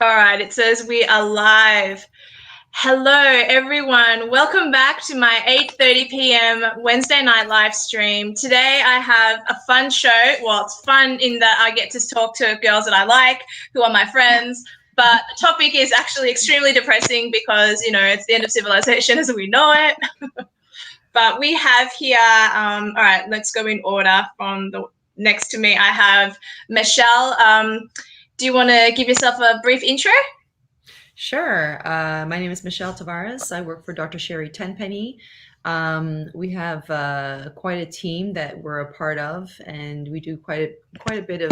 All right, it says we are live. Hello, everyone. Welcome back to my 8:30 p.m. Wednesday night live stream. Today, I have a fun show. Well, it's fun in that I get to talk to girls that I like, who are my friends. But the topic is actually extremely depressing because, it's the end of civilization as we know it. But we have here, all right, let's go in order. From the next to me, I have Michelle. Do you want to give yourself a brief intro? Sure. My name is Michelle Tavares. I work for Dr. Sherri Tenpenny. We have quite a team that we're a part of, and we do quite a bit of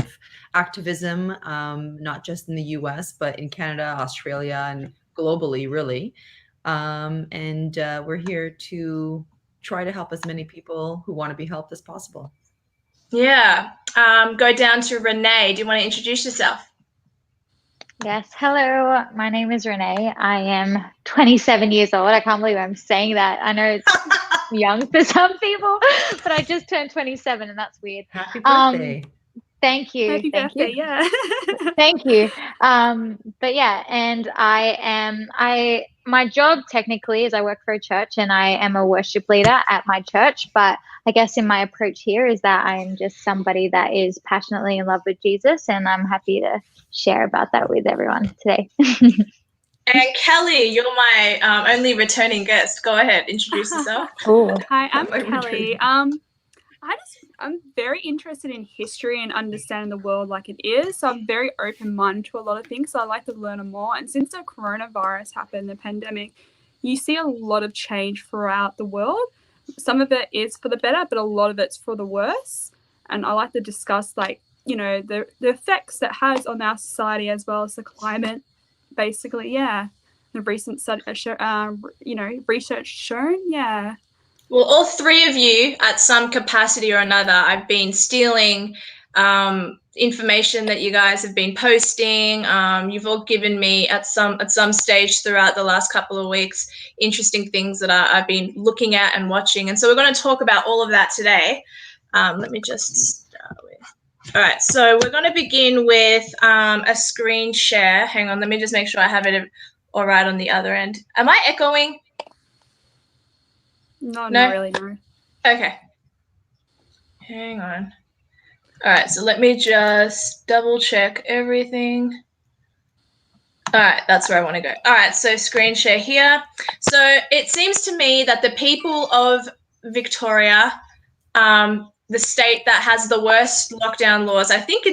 activism, not just in the U.S. but in Canada, Australia, and globally, really. And we're here to try to help as many people who want to be helped as possible. Yeah. Go down to Renee. Do you want to introduce yourself? Yes. Hello. My name is Renee. I am 27 years old. I can't believe I'm saying that. I know it's young for some people, but I just turned 27 and that's weird. Happy birthday. Thank you. Happy Thank birthday, you. yeah. Thank you. But yeah, and my job technically is I work for a church and I am a worship leader at my church. But I guess in my approach here is that I am just somebody that is passionately in love with Jesus, and I'm happy to share about that with everyone today. And Kelly, you're my only returning guest. Go ahead, introduce yourself. Hi, I'm My Kelly. I'm very interested in history and understanding the world like it is. So I'm very open-minded to a lot of things. So I like to learn more. And since the coronavirus happened, the pandemic, you see a lot of change throughout the world. Some of it is for the better, but a lot of it's for the worse. And I like to discuss the effects that has on our society as well as the climate. Basically, yeah. The recent research shown, yeah. Well, all three of you, at some capacity or another, I've been stealing information that you guys have been posting. You've all given me at some stage throughout the last couple of weeks interesting things that I've been looking at and watching, and so we're going to talk about all of that today. Let me just start with. All right, so we're going to begin with a screen share. Hang on, let me just make sure I have it all right on the other end. Am I echoing? No, not really, no. Okay. Hang on. All right, so let me just double check everything. All right, that's where I want to go. All right, so screen share here. So it seems to me that the people of Victoria, the state that has the worst lockdown laws, I think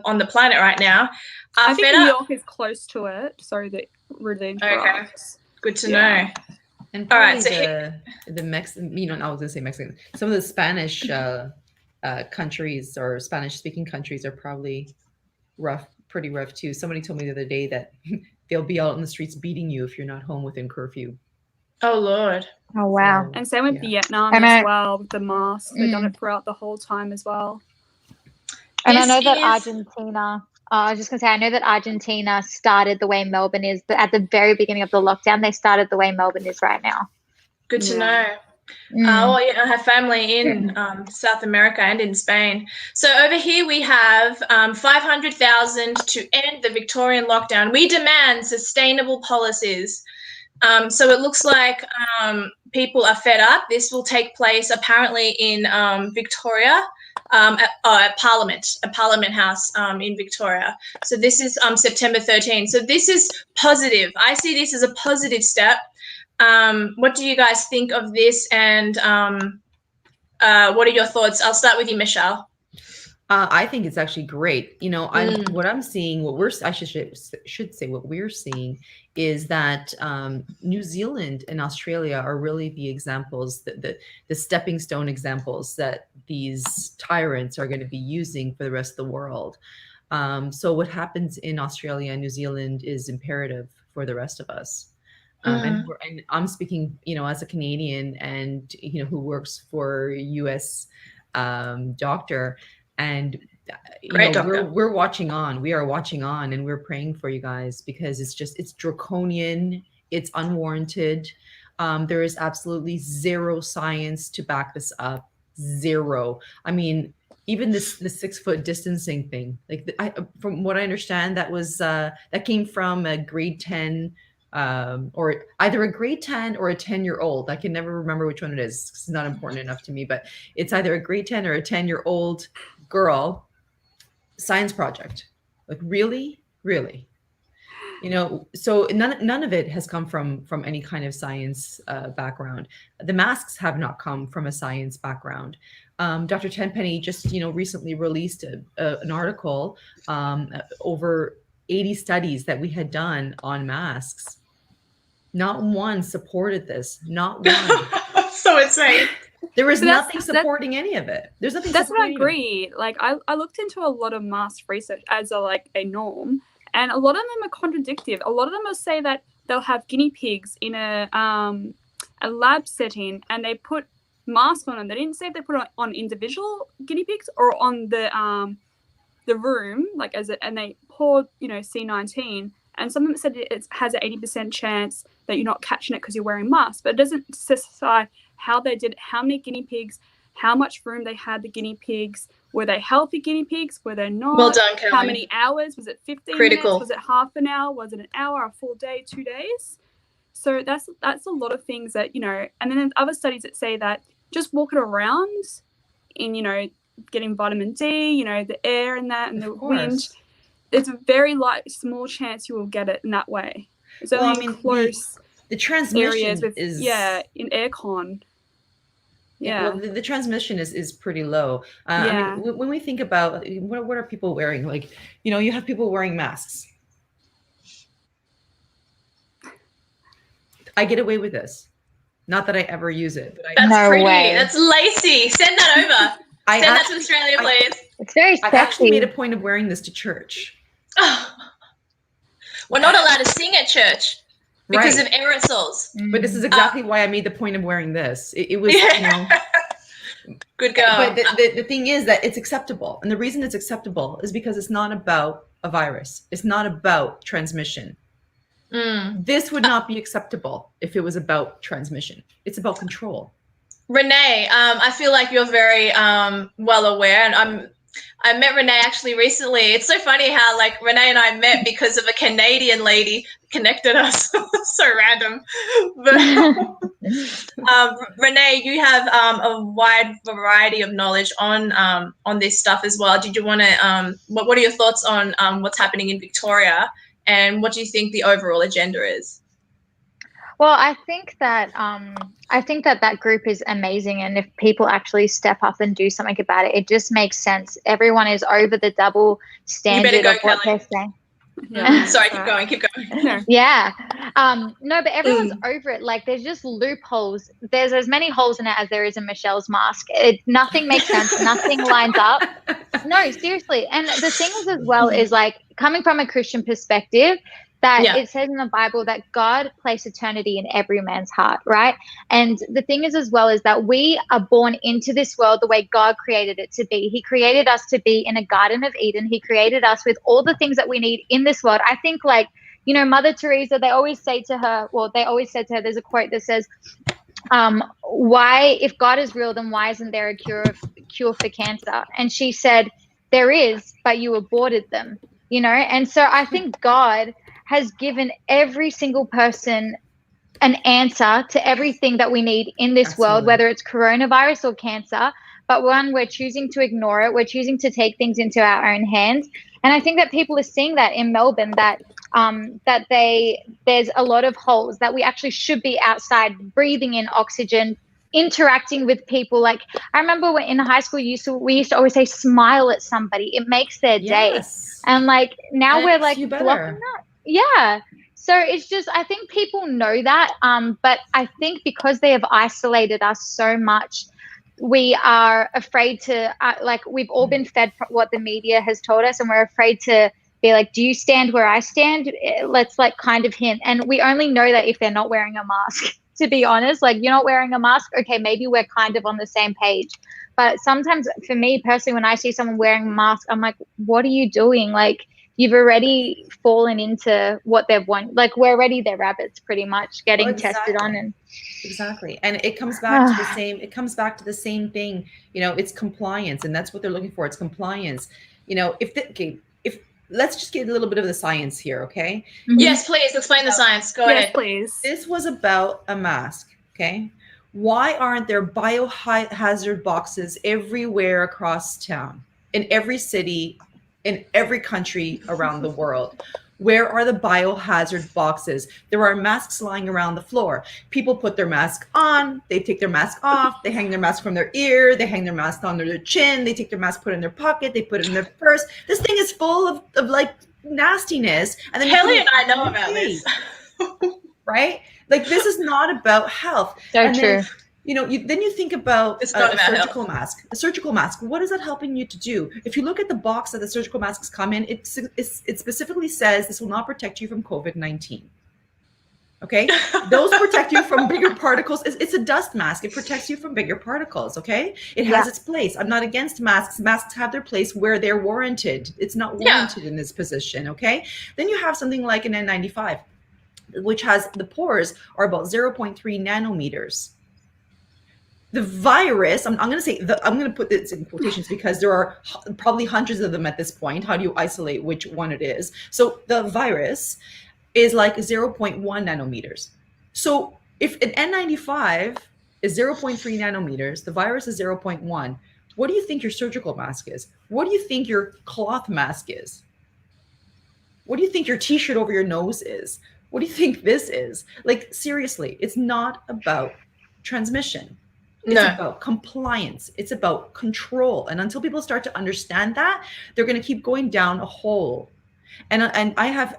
on the planet right now, I think New York is close to it. Sorry that really interrupts. Okay, good to know. And probably all right, so the Mexican, I was gonna say Mexican. Some of the Spanish countries or Spanish-speaking countries are probably pretty rough too. Somebody told me the other day that they'll be out in the streets beating you if you're not home within curfew. Oh Lord! Oh wow! So, and same with Vietnam as well with the masks. They've done it throughout the whole time as well. And I know that Argentina. I was just going to say, I know that Argentina started the way Melbourne is, but at the very beginning of the lockdown, they started the way Melbourne is right now. Good to know. Well, I have family in South America and in Spain. So over here we have 500,000 to end the Victorian lockdown. We demand sustainable policies. So it looks like people are fed up. This will take place apparently in Victoria. At Parliament House in Victoria. So this is September 13. So this is positive. I see this as a positive step. What do you guys think of this, and what are your thoughts? I'll start with you, Michelle. I think it's actually great. What I'm seeing, I should say what we're seeing is that New Zealand and Australia are really the examples, the stepping stone examples that these tyrants are going to be using for the rest of the world. So what happens in Australia and New Zealand is imperative for the rest of us. And I'm speaking, as a Canadian and, who works for U.S. doctor. And we're watching on. We are watching on, and we're praying for you guys because it's draconian. It's unwarranted. There is absolutely zero science to back this up. Zero. I mean, even the 6 foot distancing thing, like from what I understand, that was that came from a grade 10 or either a grade 10 or a 10-year-old. I can never remember which one it is. It's not important enough to me, but it's either a grade 10 or a 10-year-old girl science project. Like really, you know, so none of it has come from any kind of science background. The masks have not come from a science background. Dr. Tenpenny just, you know, recently released an article, over 80 studies that we had done on masks. Not one supported this. Not one. So insane. There was nothing supporting any of it. There's nothing. That's what I agree. Like I looked into a lot of mask research as a norm, and a lot of them are contradictive. A lot of them will say that they'll have guinea pigs in a lab setting, and they put masks on them. They didn't say if they put it on individual guinea pigs or on the room, like and they poured, you know, C19. And some of them said it has an 80% chance that you're not catching it because you're wearing masks, but it doesn't specify how they did it, how many guinea pigs, how much room they had the guinea pigs. Were they healthy guinea pigs? Were they not? Well done, Kelly. How many hours? Was it 15 minutes? Was it half an hour? Was it an hour, a full day, 2 days? So that's a lot of things that, you know, and then there's other studies that say that just walking around in, you know, getting vitamin D, you know, the air and that and the wind, there's a very small chance you will get it in that way. It's only close the transmission areas with, is in aircon. Yeah, well, the transmission is pretty low. I mean, when we think about what are people wearing, like, you know, you have people wearing masks. I get away with this. Not that I ever use it. That's no pretty. Way. That's lacy. Send that over. Send that to Australia, please. It's very sexy. I actually made a point of wearing this to church. We're not allowed to sing at church because of aerosols. But this is exactly why I made the point of wearing this. It was, you know. Good girl. But the thing is that it's acceptable. And the reason it's acceptable is because it's not about a virus. It's not about transmission. This would not be acceptable if it was about transmission. It's about control. Renee, I feel like you're very well aware, and I met Renee actually recently. It's so funny how like Renee and I met because of a Canadian lady connected us. So random. But Renee, you have a wide variety of knowledge on this stuff as well. Did you want to? What are your thoughts on what's happening in Victoria, and what do you think the overall agenda is? Well, I think that that group is amazing, and if people actually step up and do something about it, it just makes sense. Everyone is over the double standard of what they're saying. Yeah. Sorry, keep going. Yeah. No, but everyone's over it. Like, there's just loopholes. There's as many holes in it as there is in Michelle's mask. Nothing makes sense. Nothing lines up. No, seriously. And the thing is as well is, like, coming from a Christian perspective, that it says in the Bible that God placed eternity in every man's heart, right? And the thing is as well is that we are born into this world the way God created it to be. He created us to be in a Garden of Eden. He created us with all the things that we need in this world. I think, like, you know, Mother Teresa, they always said to her, there's a quote that says, why, if God is real, then why isn't there a cure for cancer? And she said, there is, but you aborted them, you know? And so I think God has given every single person an answer to everything that we need in this world, whether it's coronavirus or cancer. But one, we're choosing to ignore it. We're choosing to take things into our own hands. And I think that people are seeing that in Melbourne, that there's a lot of holes, that we actually should be outside breathing in oxygen, interacting with people. Like, I remember when in high school we used to always say, smile at somebody. It makes their day. And like now we're like blocking that. Yeah. So it's just, I think people know that. But I think because they have isolated us so much, we are afraid to, we've all been fed what the media has told us, and we're afraid to be like, do you stand where I stand? Let's like kind of hint. And we only know that if they're not wearing a mask, to be honest. Like, you're not wearing a mask. Okay, maybe we're kind of on the same page. But sometimes for me personally, when I see someone wearing a mask, I'm like, what are you doing? Like, you've already fallen into what they've wanted. Like, we're already their rabbits, pretty much, getting tested on. And exactly. And it comes back to the same, thing, it's compliance, and that's what they're looking for. It's compliance. If let's just get a little bit of the science here, okay? Mm-hmm. Yes, please explain the science. Go ahead. Please. This was about a mask, okay? Why aren't there biohazard boxes everywhere across town, in every city, in every country around the world? Where are the biohazard boxes? There are masks lying around the floor. People put their mask on, they take their mask off, they hang their mask from their ear, they hang their mask under their chin, they take their mask, put it in their pocket, they put it in their purse. This thing is full of like nastiness. And then Kelly and I know about this. Right? Like, this is not about health. So true. Then you think about It's not a about surgical health. mask. A surgical mask, what is that helping you to do? If you look at the box that the surgical masks come in, it specifically says this will not protect you from COVID-19. Okay? Those protect you from bigger particles. It's a dust mask. It protects you from bigger particles, okay? It has its place. I'm not against masks. Masks have their place where they're warranted. It's not warranted in this position, okay? Then you have something like an N95, which has, the pores are about 0.3 nanometers. The virus, I'm going to say, I'm going to put this in quotations because there are probably hundreds of them at this point. How do you isolate which one it is? So the virus is like 0.1 nanometers. So if an N95 is 0.3 nanometers, the virus is 0.1. What do you think your surgical mask is? What do you think your cloth mask is? What do you think your t-shirt over your nose is? What do you think this is? Like, seriously, it's not about transmission. It's about compliance. It's about control. And until people start to understand that, they're going to keep going down a hole. And I have,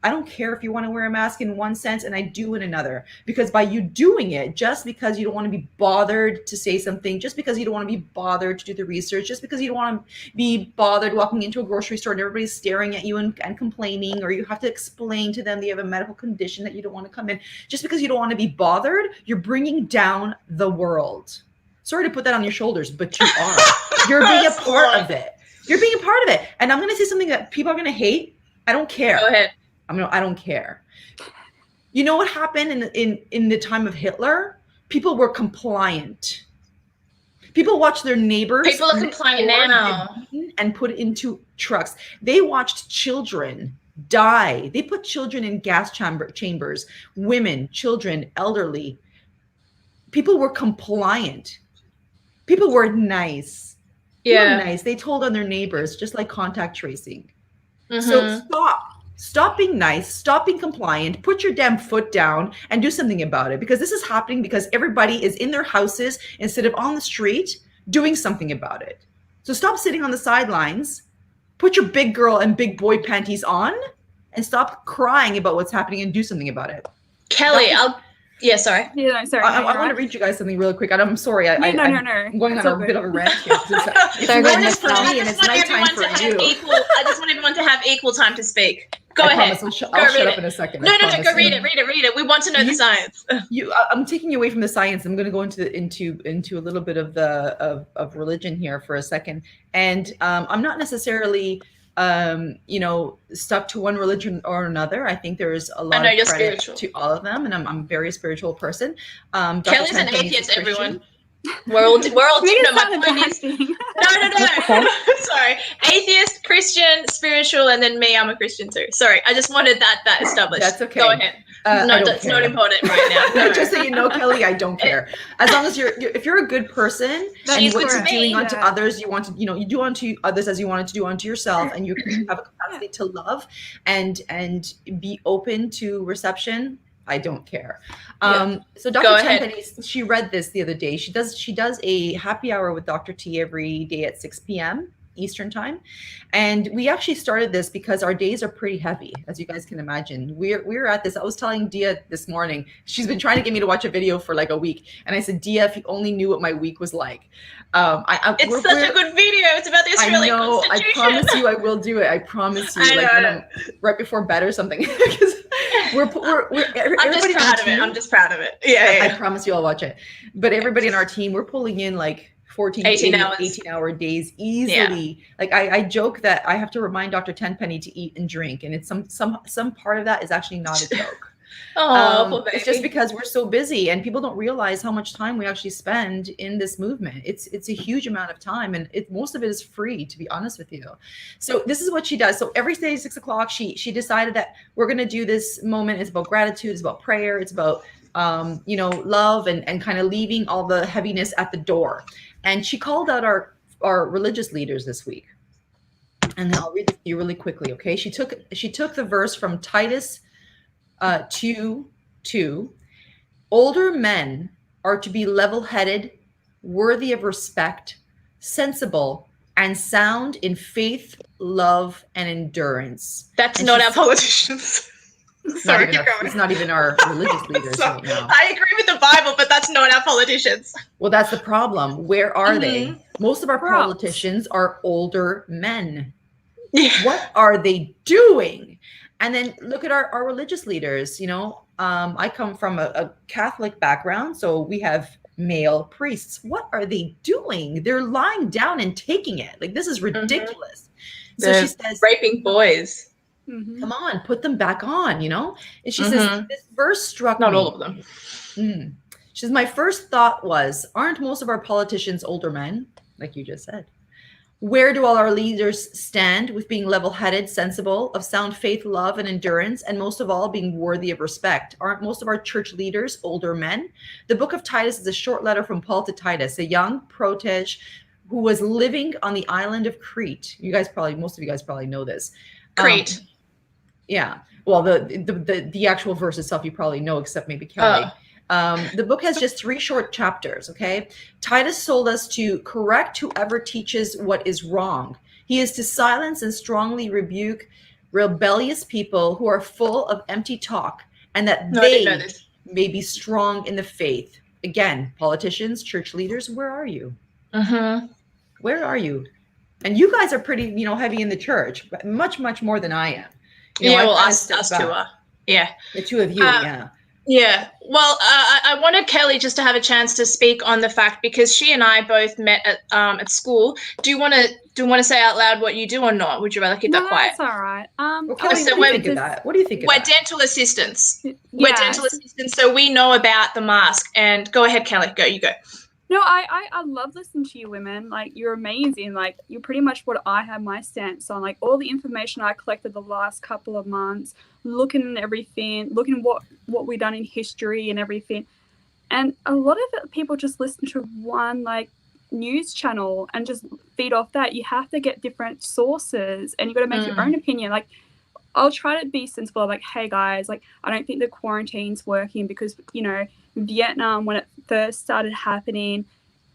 I don't care if you want to wear a mask in one sense and I do in another, because by you doing it, just because you don't want to be bothered to say something, just because you don't want to be bothered to do the research, just because you don't want to be bothered walking into a grocery store and everybody's staring at you and complaining, or you have to explain to them that you have a medical condition that you don't want to come in, just because you don't want to be bothered, you're bringing down the world. Sorry to put that on your shoulders, but you are. You're being a part of it. You're being a part of it. And I'm going to say something that people are going to hate. I don't care. Go ahead. I don't care. You know what happened in the time of Hitler? People were compliant. People watched their neighbors. People are compliant now. And put into trucks. They watched children die. They put children in gas chambers, women, children, elderly. People were compliant. People were nice. Yeah. They were nice. They told on their neighbors, just like contact tracing. Mm-hmm. So stop being nice, stop being compliant, put your damn foot down and do something about it, because this is happening because everybody is in their houses instead of on the street doing something about it. So stop sitting on the sidelines, put your big girl and big boy panties on, and stop crying about what's happening and do something about it. Kelly, sorry. Yeah, sorry. I want to read you guys something really quick. I'm sorry. No. I'm going on a bit of a rant here. It's morning for me and it's nighttime for you. I just want everyone to have equal time to speak. Go ahead. I'll shut up in a second. No, go read it. We want to know the science. I'm taking you away from the science. I'm going to go into a little bit of religion here for a second. And I'm not necessarily stuck to one religion or another. I think there's a lot of credit to all of them, and I'm a very spiritual person. Kelly's an atheist, everyone. We're all no, my point is, no. Sorry. Atheist, Christian, spiritual, and then me, I'm a Christian too. Sorry. I just wanted that established. That's okay. Go ahead. It's not important right now. Just so you know, Kelly, I don't care. As long as if you're a good person and what you're doing unto others, you want to, you do unto others as you wanted to do unto yourself, and you have a capacity to love and be open to reception, I don't care. So Dr. Tenpenny, she read this the other day. She does a happy hour with Dr. T every day at 6 p.m. Eastern time. And we actually started this because our days are pretty heavy, as you guys can imagine. We're at this. I was telling Dia this morning, she's been trying to get me to watch a video for like a week. And I said, Dia, if you only knew what my week was like. It's such a good video. It's about the Australian Constitution. I promise you I will do it. I promise you. Right before bed or something. Because I'm just proud of it. Yeah. I promise you I'll watch it. But everybody in our team, we're pulling in like 18 hours. 18-hour days easily. Yeah. Like I joke that I have to remind Dr. Tenpenny to eat and drink, and it's some part of that is actually not a joke. It's just because we're so busy, and people don't realize how much time we actually spend in this movement. It's a huge amount of time, and most of it is free, to be honest with you. So this is what she does. So every day, 6 o'clock, she decided that we're going to do this moment. It's about gratitude. It's about prayer. It's about love and kind of leaving all the heaviness at the door. And she called out our religious leaders this week. And I'll read this to you really quickly, okay? She took the verse from Titus 2:2. Older men are to be level-headed, worthy of respect, sensible, and sound in faith, love, and endurance. That's not our politicians. Sorry, it's not even our religious leaders right now. I agree with the Bible, but that's not our politicians. Well, that's the problem. Where are they? Most of our politicians are older men. Yeah. What are they doing? And then look at our religious leaders. I come from a Catholic background, so we have male priests. What are they doing? They're lying down and taking it. Like, this is ridiculous. So she says, raping boys. Come on, put them back on, And she says, this verse struck me. Not all of them. She says, my first thought was, aren't most of our politicians older men? Like you just said. Where do all our leaders stand with being level-headed, sensible, of sound faith, love, and endurance, and most of all, being worthy of respect? Aren't most of our church leaders older men? The book of Titus is a short letter from Paul to Titus, a young protege who was living on the island of Crete. Most of you guys probably know this. Crete. Yeah. Well, the actual verse itself you probably know, except maybe Kelly. The book has just 3 short chapters, okay? Titus told us to correct whoever teaches what is wrong. He is to silence and strongly rebuke rebellious people who are full of empty talk, and that they may be strong in the faith. Again, politicians, church leaders, where are you? Where are you? And you guys are pretty, heavy in the church, but much, much more than I am. Us two are. Yeah. The two of you, yeah. Yeah. Well, I wanted Kelly just to have a chance to speak on the fact, because she and I both met at school. Do you want to say out loud what you do or not? Would you rather keep that quiet? That's all right. Kelly, what do you think of that? What do you think of that? We're dental assistants. Yeah. We're dental assistants, so we know about the mask. And go ahead, Kelly. You go. No, I love listening to you women. Like, you're amazing. Like, you're pretty much what I have my stance on. Like, all the information I collected the last couple of months, looking at everything, looking what we've done in history and everything. And a lot of it, people just listen to one, news channel and just feed off that. You have to get different sources, and you got to make your own opinion. Like, I'll try to be sensible. Like, hey, guys, I don't think the quarantine's working because, Vietnam, when it first started happening,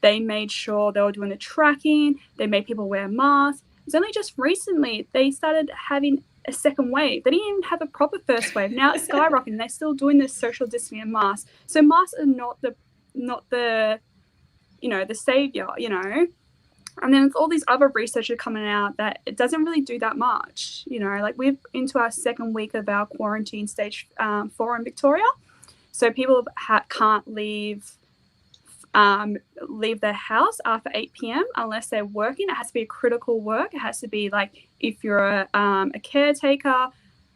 they made sure they were doing the tracking. They made people wear masks. It's only just recently they started having a second wave. They didn't even have a proper first wave. Now it's skyrocketing. They're still doing this social distancing and masks. So masks are not the the savior, And then all these other research are coming out that it doesn't really do that much. We're into our second week of our quarantine stage 4 in Victoria. So people can't leave their house after 8 p.m. unless they're working. It has to be a critical work. It has to be if you're a caretaker,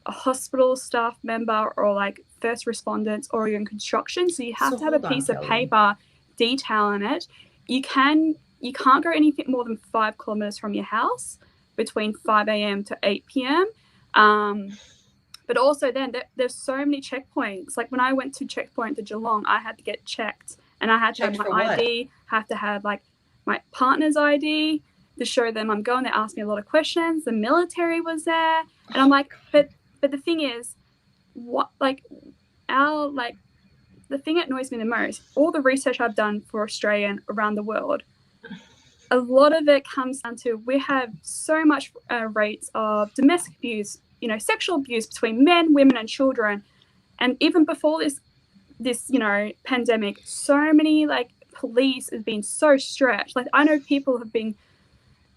a hospital staff member, or first responders, or you're in construction. So you have to have a piece of paper detailing it. You can't go anything more than 5 kilometers from your house between 5 a.m. to 8 p.m. But also then there's so many checkpoints. Like when I went to checkpoint to Geelong, I had to get checked, and I had to have my ID, have to have my partner's ID to show them I'm going. They asked me a lot of questions. The military was there, and I'm like, but the thing is, the thing that annoys me the most, all the research I've done for Australia and around the world, a lot of it comes down to we have so much rates of domestic abuse, sexual abuse between men, women, and children. And even before this pandemic, so many police has been so stretched. I know people have been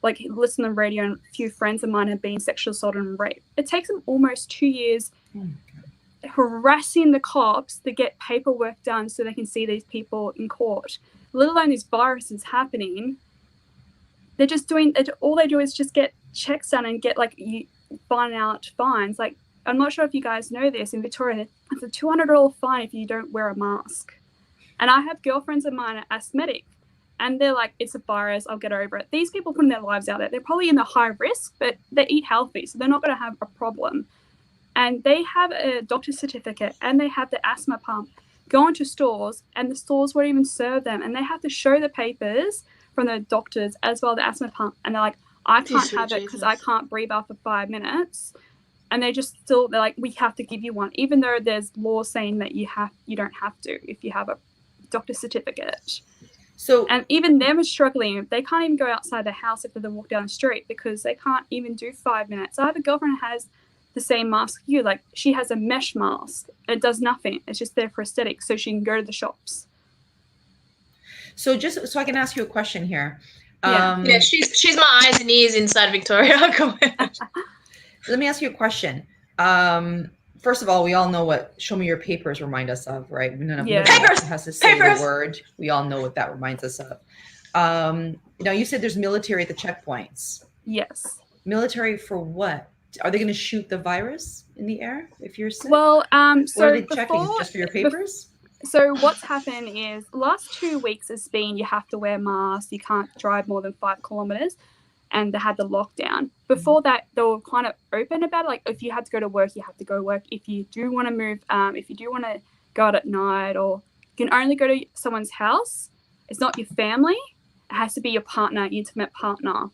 listening on the radio, and a few friends of mine have been sexually assaulted and raped. It takes them almost 2 years harassing the cops to get paperwork done so they can see these people in court. let alone this virus is happening. They're just doing, all they do is just get checks done and get like find out fines. Like, I'm not sure if you guys know this, in Victoria, it's a $200 fine if you don't wear a mask. And I have girlfriends of mine are asthmatic, and they're like, it's a virus, I'll get over it. These people putting their lives out there, they're probably in the high risk, but they eat healthy, so they're not going to have a problem. And they have a doctor's certificate and they have the asthma pump. Go into stores and the stores won't even serve them, and they have to show the papers from the doctors as well, the asthma pump. And they're like, I can't have it because I can't breathe after 5 minutes. And they're like, we have to give you one, even though there's law saying that you don't have to if you have a doctor's certificate. So, and even them are struggling. They can't even go outside the house if they walk down the street because they can't even do 5 minutes. I have a girlfriend who has the same mask you. Like, she has a mesh mask. It does nothing. It's just there for aesthetics, so she can go to the shops. So just so I can ask you a question here. Yeah, she's my eyes and ears inside Victoria. Go ahead. Let me ask you a question. First of all, we all know what "show me your papers" remind us of, right? None of papers has to say the word. We all know what that reminds us of. Now, you said there's military at the checkpoints. Yes. Military for what? Are they going to shoot the virus in the air if you're sick? Well, so what are they checking? Just for your papers? So what's happened is the last 2 weeks has been you have to wear masks, you can't drive more than 5 kilometers, and they had the lockdown. Before that, they were kind of open about it. Like, if you had to go to work, you have to go to work. If you do want to move, if you do want to go out at night, or you can only go to someone's house, it's not your family, it has to be your partner, intimate partner.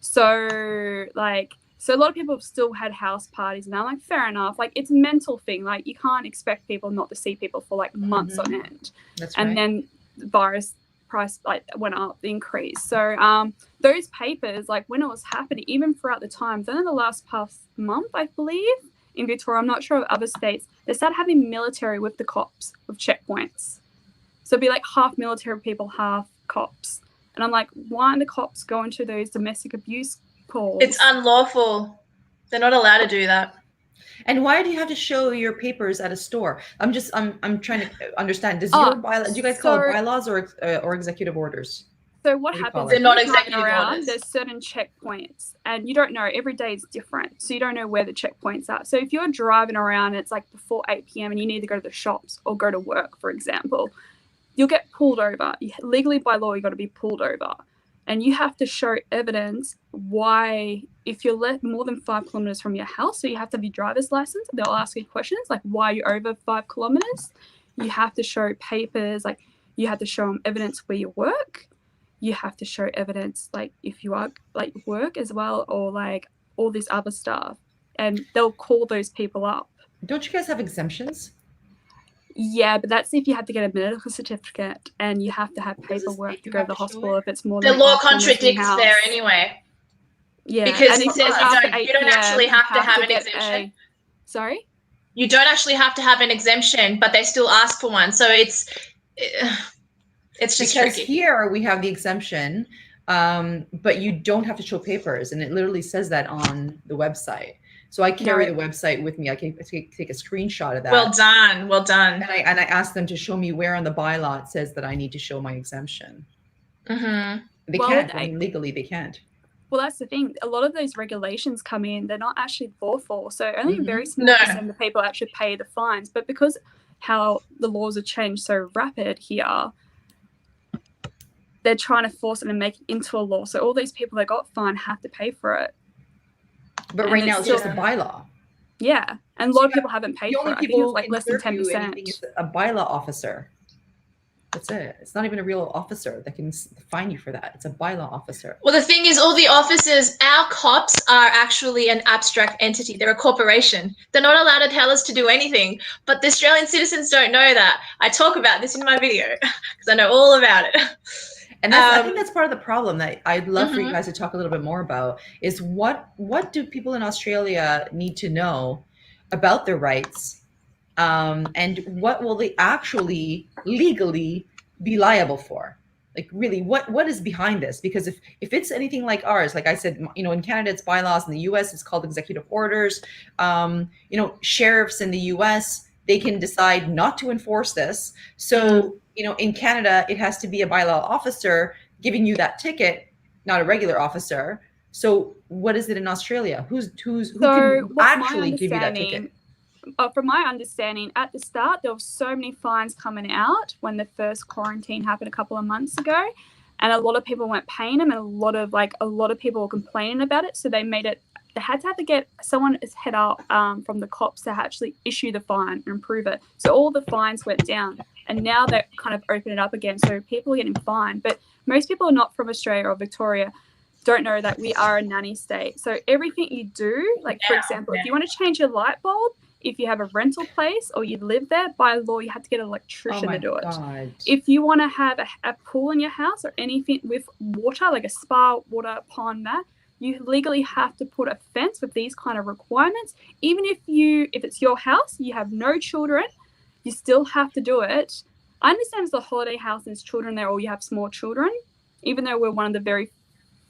So, like, so a lot of people have still had house parties, and I'm like, fair enough. Like, it's a mental thing. Like, you can't expect people not to see people for like months on end. That's and right. Then the virus price like went up, increased. So those papers, like when it was happening, even throughout the time, then in the last past month, I believe, in Victoria, I'm not sure of other states, they started having military with the cops, with checkpoints. So it'd be like half military people, half cops. And I'm like, why aren't the cops going to those domestic abuse calls? It's unlawful. They're not allowed to do that. And why do you have to show your papers at a store? I'm trying to understand. Does your bylaw, do you guys call it bylaws or executive orders? So what happens? They're not executive orders. There's certain checkpoints, and you don't know. Every day is different, so you don't know where the checkpoints are. So if you're driving around, it's like before 8 p.m. and you need to go to the shops or go to work, for example, you'll get pulled over. Legally, by law, you got to be pulled over. And you have to show evidence why, if you're more than 5 kilometers from your house, so you have to have your driver's license. They'll ask you questions like, why are you over 5 kilometers? You have to show papers, like you have to show them evidence where you work. You have to show evidence, like if you are like work as well, or like all this other stuff. And they'll call those people up. Don't you guys have exemptions? Yeah, but that's if you have to get a medical certificate and you have to have paperwork to go to the hospital if it's more than the law contradicts there anyway. Yeah, because it says you don't actually have to have an exemption. Sorry? You don't actually have to have an exemption, but they still ask for one. So it's just because tricky. Here we have the exemption, but you don't have to show papers, and it literally says that on the website. So I carry the website with me. I can take a screenshot of that. Well done. Well done. And I asked them to show me where on the bylaw it says that I need to show my exemption. Mm-hmm. They can't. I mean, legally, they can't. Well, that's the thing. A lot of those regulations come in, they're not actually lawful. So only a very small percent of people actually pay the fines. But because how the laws have changed so rapid here, they're trying to force it and make it into a law. So all these people that got fined have to pay for it. But right now it's just a bylaw. Yeah, and a lot of people haven't paid for it. I think it's like less than 10%. It's a bylaw officer. That's it. It's not even a real officer that can fine you for that. It's a bylaw officer. Well, the thing is, all the officers, our cops are actually an abstract entity. They're a corporation. They're not allowed to tell us to do anything. But the Australian citizens don't know that. I talk about this in my video because I know all about it. And I think that's part of the problem that I'd love for you guys to talk a little bit more about is what do people in Australia need to know about their rights, and what will they actually legally be liable for? Like, really, what is behind this? Because if it's anything like ours, like I said, in Canada it's bylaws, in the US it's called executive orders. Sheriffs in the US, they can decide not to enforce this. So, you know, in Canada, it has to be a bylaw officer giving you that ticket, not a regular officer. So what is it in Australia? Who can actually give you that ticket? From my understanding, at the start, there were so many fines coming out when the first quarantine happened a couple of months ago, and a lot of people weren't paying them, and a lot of people were complaining about it. So they made it. They had to get someone as head up from the cops to actually issue the fine and approve it. So all the fines went down, and now they're kind of opening it up again. So people are getting fined, but most people are not from Australia or Victoria don't know that we are a nanny state. So everything you do, like for example, if you want to change your light bulb, if you have a rental place or you live there, by law, you have to get an electrician to do it. God. If you want to have a pool in your house or anything with water, like a spa, water, pond, that, you legally have to put a fence with these kind of requirements. Even if it's your house, you have no children, you still have to do it. I understand it's a holiday house and there's children there, or you have small children, even though we're one of the very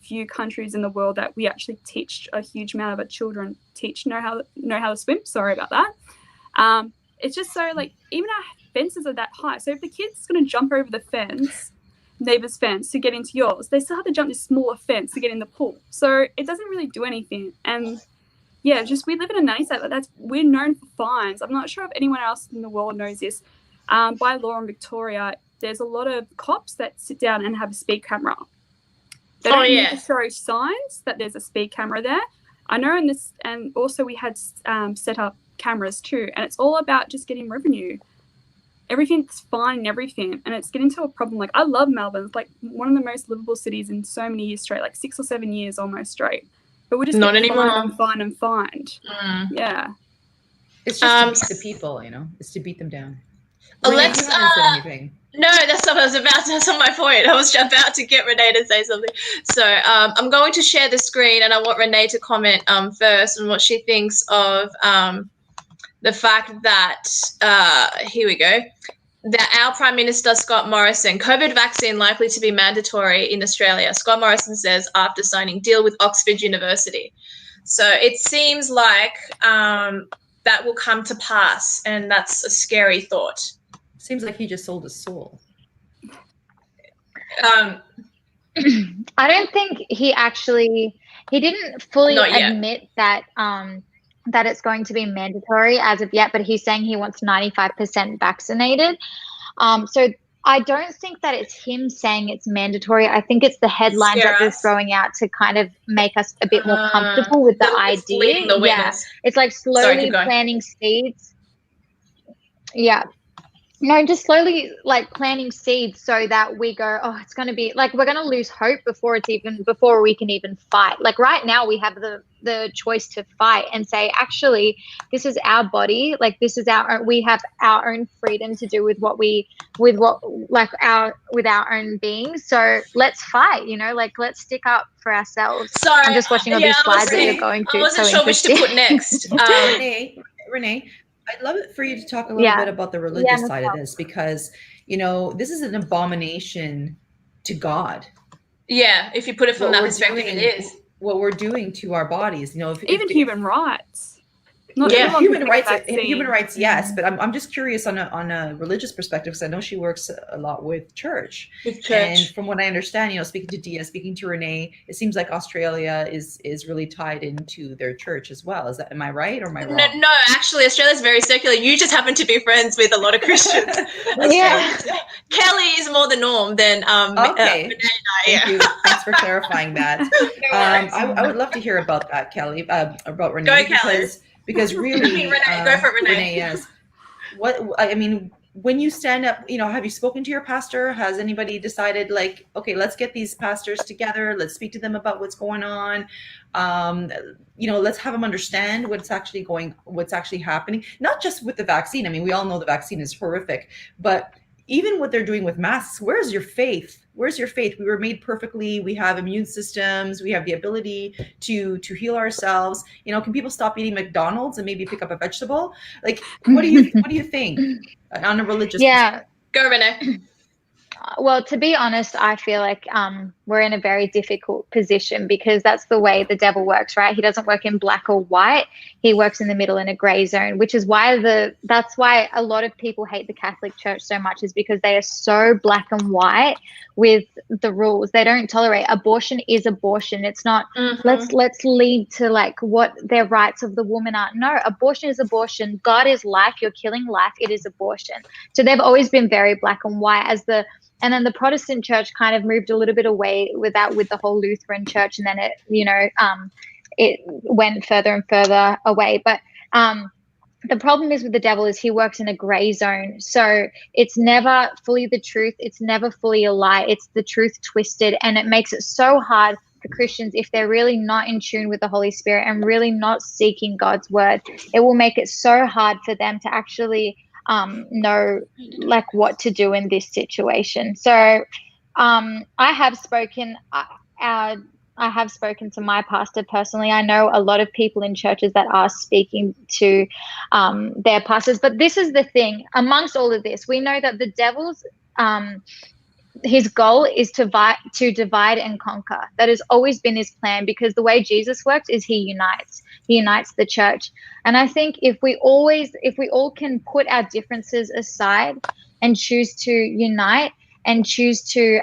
few countries in the world that we actually teach a huge amount of our children know how to swim. Sorry about that. It's just so, like, even our fences are that high. So if the kid's going to jump over the fence, neighbour's fence, to get into yours, they still have to jump this smaller fence to get in the pool. So it doesn't really do anything. And yeah, just we live in a nanny state. We're known for fines. I'm not sure if anyone else in the world knows this. By law in Victoria, there's a lot of cops that sit down and have a speed camera. They don't need to show signs that there's a speed camera there. I know in this, and also we had set up cameras too, and it's all about just getting revenue. Everything's fine and everything, and it's getting to a problem. Like, I love Melbourne. It's like one of the most livable cities in so many years straight, like 6 or 7 years almost straight. But we're just not anymore. Fined. Yeah. It's just to beat the people, you know. It's to beat them down. Let's. You haven't said anything. No, that's what I was about to. That's not my point. I was about to get Renee to say something. So I'm going to share the screen, and I want Renee to comment first on what she thinks of the fact that here we go. That our Prime Minister Scott Morrison, COVID vaccine likely to be mandatory in Australia. Scott Morrison says after signing deal with Oxford University. So it seems like that will come to pass, and that's a scary thought. Seems like he just sold his soul. I don't think he didn't fully admit that that it's going to be mandatory as of yet, but he's saying he wants 95% vaccinated. So I don't think that it's him saying it's mandatory. I think it's the headlines that they're throwing out to kind of make us a bit more comfortable with the idea. Yeah, it's like slowly planting seeds. Yeah. No, just slowly like planting seeds so that we go, oh, it's going to be like, we're going to lose hope before we can even fight. Like right now we have the choice to fight and say, actually, this is our body. Like this is we have our own freedom to do with our own being. So let's fight, you know, like let's stick up for ourselves. Sorry. I'm just watching all these slides that you're going through. I wasn't sure which to put next. Renee, I'd love it for you to talk a little bit about the religious side of this, because, you know, this is an abomination to God. Yeah, if you put it from that perspective, it is. What we're doing to our bodies, you know. Even human rights. Human rights, yes. But I'm just curious on a religious perspective, because I know she works a lot with church. And from what I understand, you know, speaking to Dia, speaking to Renee, it seems like Australia is really tied into their church as well. Am I right or am I wrong? No, actually, Australia's very secular. You just happen to be friends with a lot of Christians. Kelly is more the norm than okay. Renee and I. Thank you. Thanks for clarifying that. I would love to hear about that, Kelly. About Renee. Go, Kelly. Because really, Renee, go for it, Renee. Renee, yes. When you stand up, you know, have you spoken to your pastor? Has anybody decided, like, okay, let's get these pastors together. Let's speak to them about what's going on. You know, let's have them understand what's actually happening. Not just with the vaccine. I mean, we all know the vaccine is horrific, but even what they're doing with masks, where's your faith? Where's your faith? We were made perfectly. We have immune systems. We have the ability to heal ourselves. You know, can people stop eating McDonald's and maybe pick up a vegetable? Like, what do you think on a religious perspective? Go, Renee. Well, to be honest, I feel like we're in a very difficult position, because that's the way the devil works, right? He doesn't work in black or white. He works in the middle, in a gray zone, which is why that's why a lot of people hate the Catholic Church so much, is because they are so black and white with the rules. They don't tolerate abortion. Is abortion. It's not let's lead to like what their rights of the woman are. No, abortion is abortion. God is life. You're killing life. It is abortion. So they've always been very black and white. And then the Protestant church kind of moved a little bit away with that, with the whole Lutheran church, and then it, it went further and further away. But the problem is with the devil is he works in a gray zone. So it's never fully the truth. It's never fully a lie. It's the truth twisted, and it makes it so hard for Christians, if they're really not in tune with the Holy Spirit and really not seeking God's word. It will make it so hard for them to actually know like what to do in this situation. So I have spoken to my pastor personally. I know a lot of people in churches that are speaking to their pastors. But this is the thing, amongst all of this, we know that the devil's his goal is to divide and conquer. That has always been his plan, because the way Jesus works is he unites the church. And I think if we all can put our differences aside and choose to unite and choose to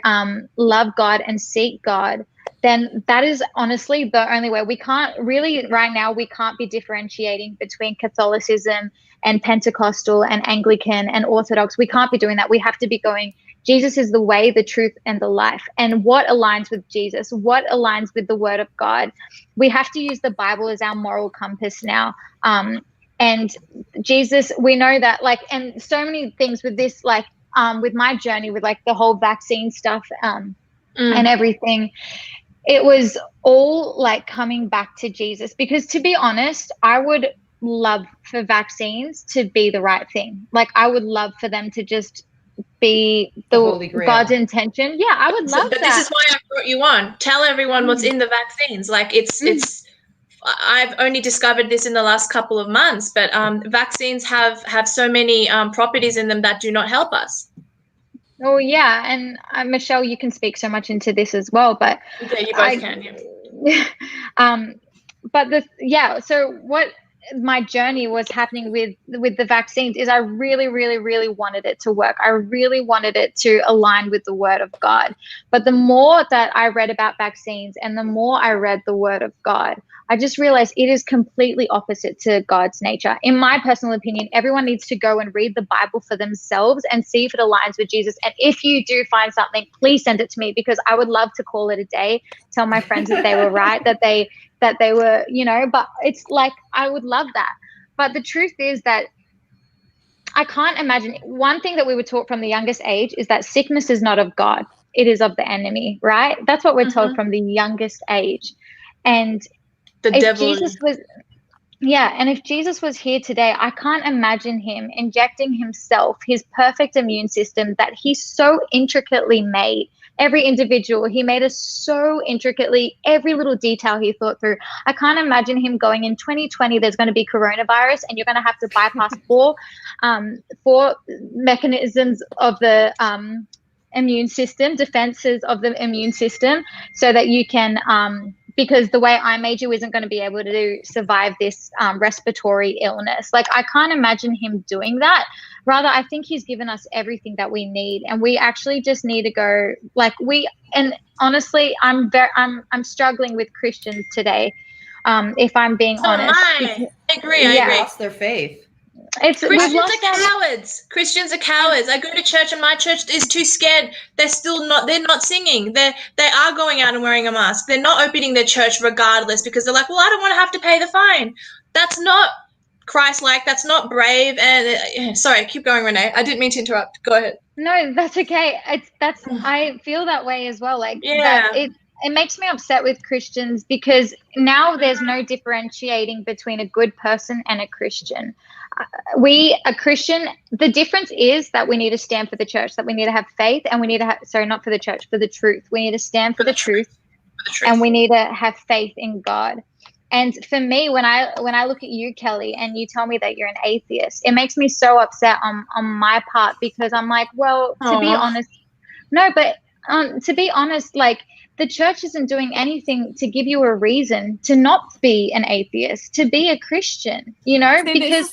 love God and seek God, then that is honestly the only way. We can't really, right now, we can't be differentiating between Catholicism and Pentecostal and Anglican and Orthodox. We can't be doing that. We have to be going, Jesus is the way, the truth, and the life. And what aligns with Jesus? What aligns with the word of God? We have to use the Bible as our moral compass now. And Jesus, we know that, like, and so many things with this, like, with my journey with like the whole vaccine stuff and everything, it was all like coming back to Jesus. Because to be honest, I would love for vaccines to be the right thing. Like, I would love for them to just be the God's intention. Yeah, I would love that. This is why I brought you on. Tell everyone what's in the vaccines. Like, it's I've only discovered this in the last couple of months, but vaccines have so many properties in them that do not help us. Oh yeah, and Michelle, you can speak so much into this as well. But yeah, you both can. Yeah. So what my journey was happening with the vaccines is I really, really, really wanted it to work. I really wanted it to align with the word of God. But the more that I read about vaccines and the more I read the word of God, I just realized it is completely opposite to God's nature. In my personal opinion, everyone needs to go and read the Bible for themselves and see if it aligns with Jesus. And if you do find something, please send it to me, because I would love to call it a day, tell my friends that they were right, that they were, but it's like, I would love that. But the truth is that I can't imagine. One thing that we were taught from the youngest age is that sickness is not of God. It is of the enemy, right? That's what we're told from the youngest age. And the devil. And if Jesus was here today, I can't imagine him injecting himself, his perfect immune system that he so intricately made. Every individual, he made us so intricately, every little detail he thought through. I can't imagine him going, in 2020, there's going to be coronavirus and you're going to have to bypass four mechanisms of the immune system, defenses of the immune system, so that you can, because the way I made you isn't going to be able to survive this respiratory illness. Like, I can't imagine him doing that. Rather, I think he's given us everything that we need, and we actually just need to go. And honestly, I'm struggling with Christians today. If I'm being honest, I agree. I agree. Lost their faith. Christians are cowards. Christians are cowards. I go to church and my church is too scared. They're not singing. They are going out and wearing a mask. They're not opening their church regardless, because they're like, well, I don't want to have to pay the fine. That's not Christ-like. That's not brave. And sorry, keep going, Renee. I didn't mean to interrupt. Go ahead. No, that's okay. I feel that way as well. Like, yeah. It makes me upset with Christians, because now there's no differentiating between a good person and a Christian. A Christian, the difference is that we need to stand for the church, that we need to have faith, and we need to have, not for the church, for the truth. We need to stand for the truth, and we need to have faith in God. And for me, when I look at you, Kelly, and you tell me that you're an atheist, it makes me so upset on my part, because I'm like, well, to be honest, no, but to be honest, like the church isn't doing anything to give you a reason to not be an atheist, to be a Christian, you know, See, because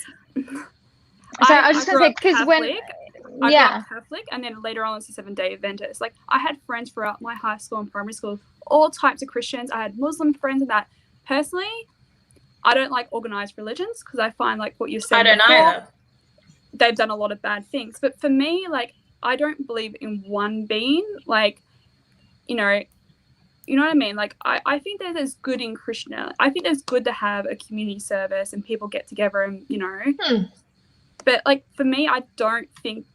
I I was just gonna say, because when I grew up Catholic, and then later on I was a Seventh-day Adventist. Like, I had friends throughout my high school and primary school, all types of Christians. I had Muslim friends and that. Personally, I don't like organized religions because I find, like what you said, I don't either. They've done a lot of bad things. But for me, like, I don't believe in one being. Like, you know what I mean? Like, I think that there's good in Christianity. I think there's good to have a community service and people get together and, you know. But, like, for me, I don't think,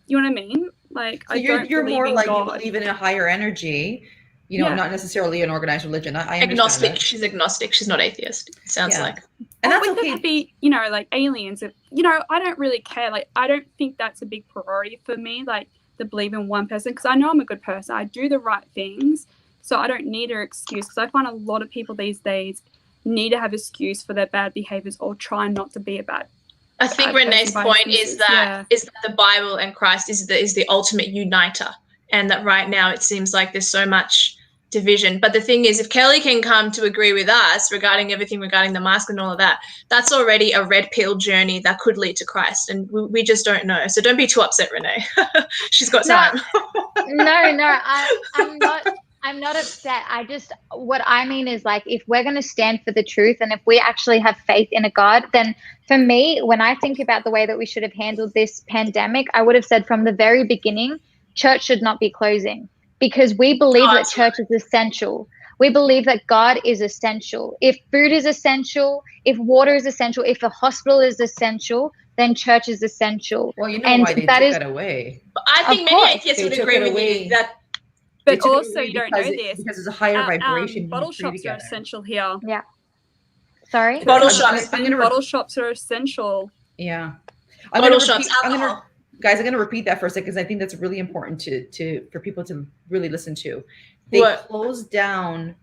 you know what I mean? Like, so you're more like God. You believe in a higher energy, you know, not necessarily an organized religion. I agnostic. That. She's agnostic. She's not atheist. It sounds like. And that's okay. Could be, you know, like aliens. You know, I don't really care. Like, I don't think that's a big priority for me, like, to believe in one person. Because I know I'm a good person. I do the right things. So I don't need an excuse. Because I find a lot of people these days need to have an excuse for their bad behaviors or try not to be a bad. I think Renee's point is that the Bible and Christ is the ultimate uniter, and that right now it seems like there's so much division. But the thing is, if Kelly can come to agree with us regarding everything regarding the mask and all of that, that's already a red pill journey that could lead to Christ, and we just don't know. So don't be too upset, Renee. She's got time. I'm not upset. What I mean is, like, if we're going to stand for the truth and if we actually have faith in a God, then for me, when I think about the way that we should have handled this pandemic, I would have said from the very beginning, church should not be closing, because we believe that church is essential. We believe that God is essential. If food is essential, if water is essential, if a hospital is essential, then church is essential. Well, you know why they took that away. I think many atheists would agree with you that. But also, you don't know this. Because there's a higher vibration. Bottle shops are essential here. Yeah. Sorry? Bottle shops. Bottle shops are essential. Yeah. Bottle shops, alcohol. Guys, I'm going to repeat that for a second because I think that's really important for people to really listen to. They closed down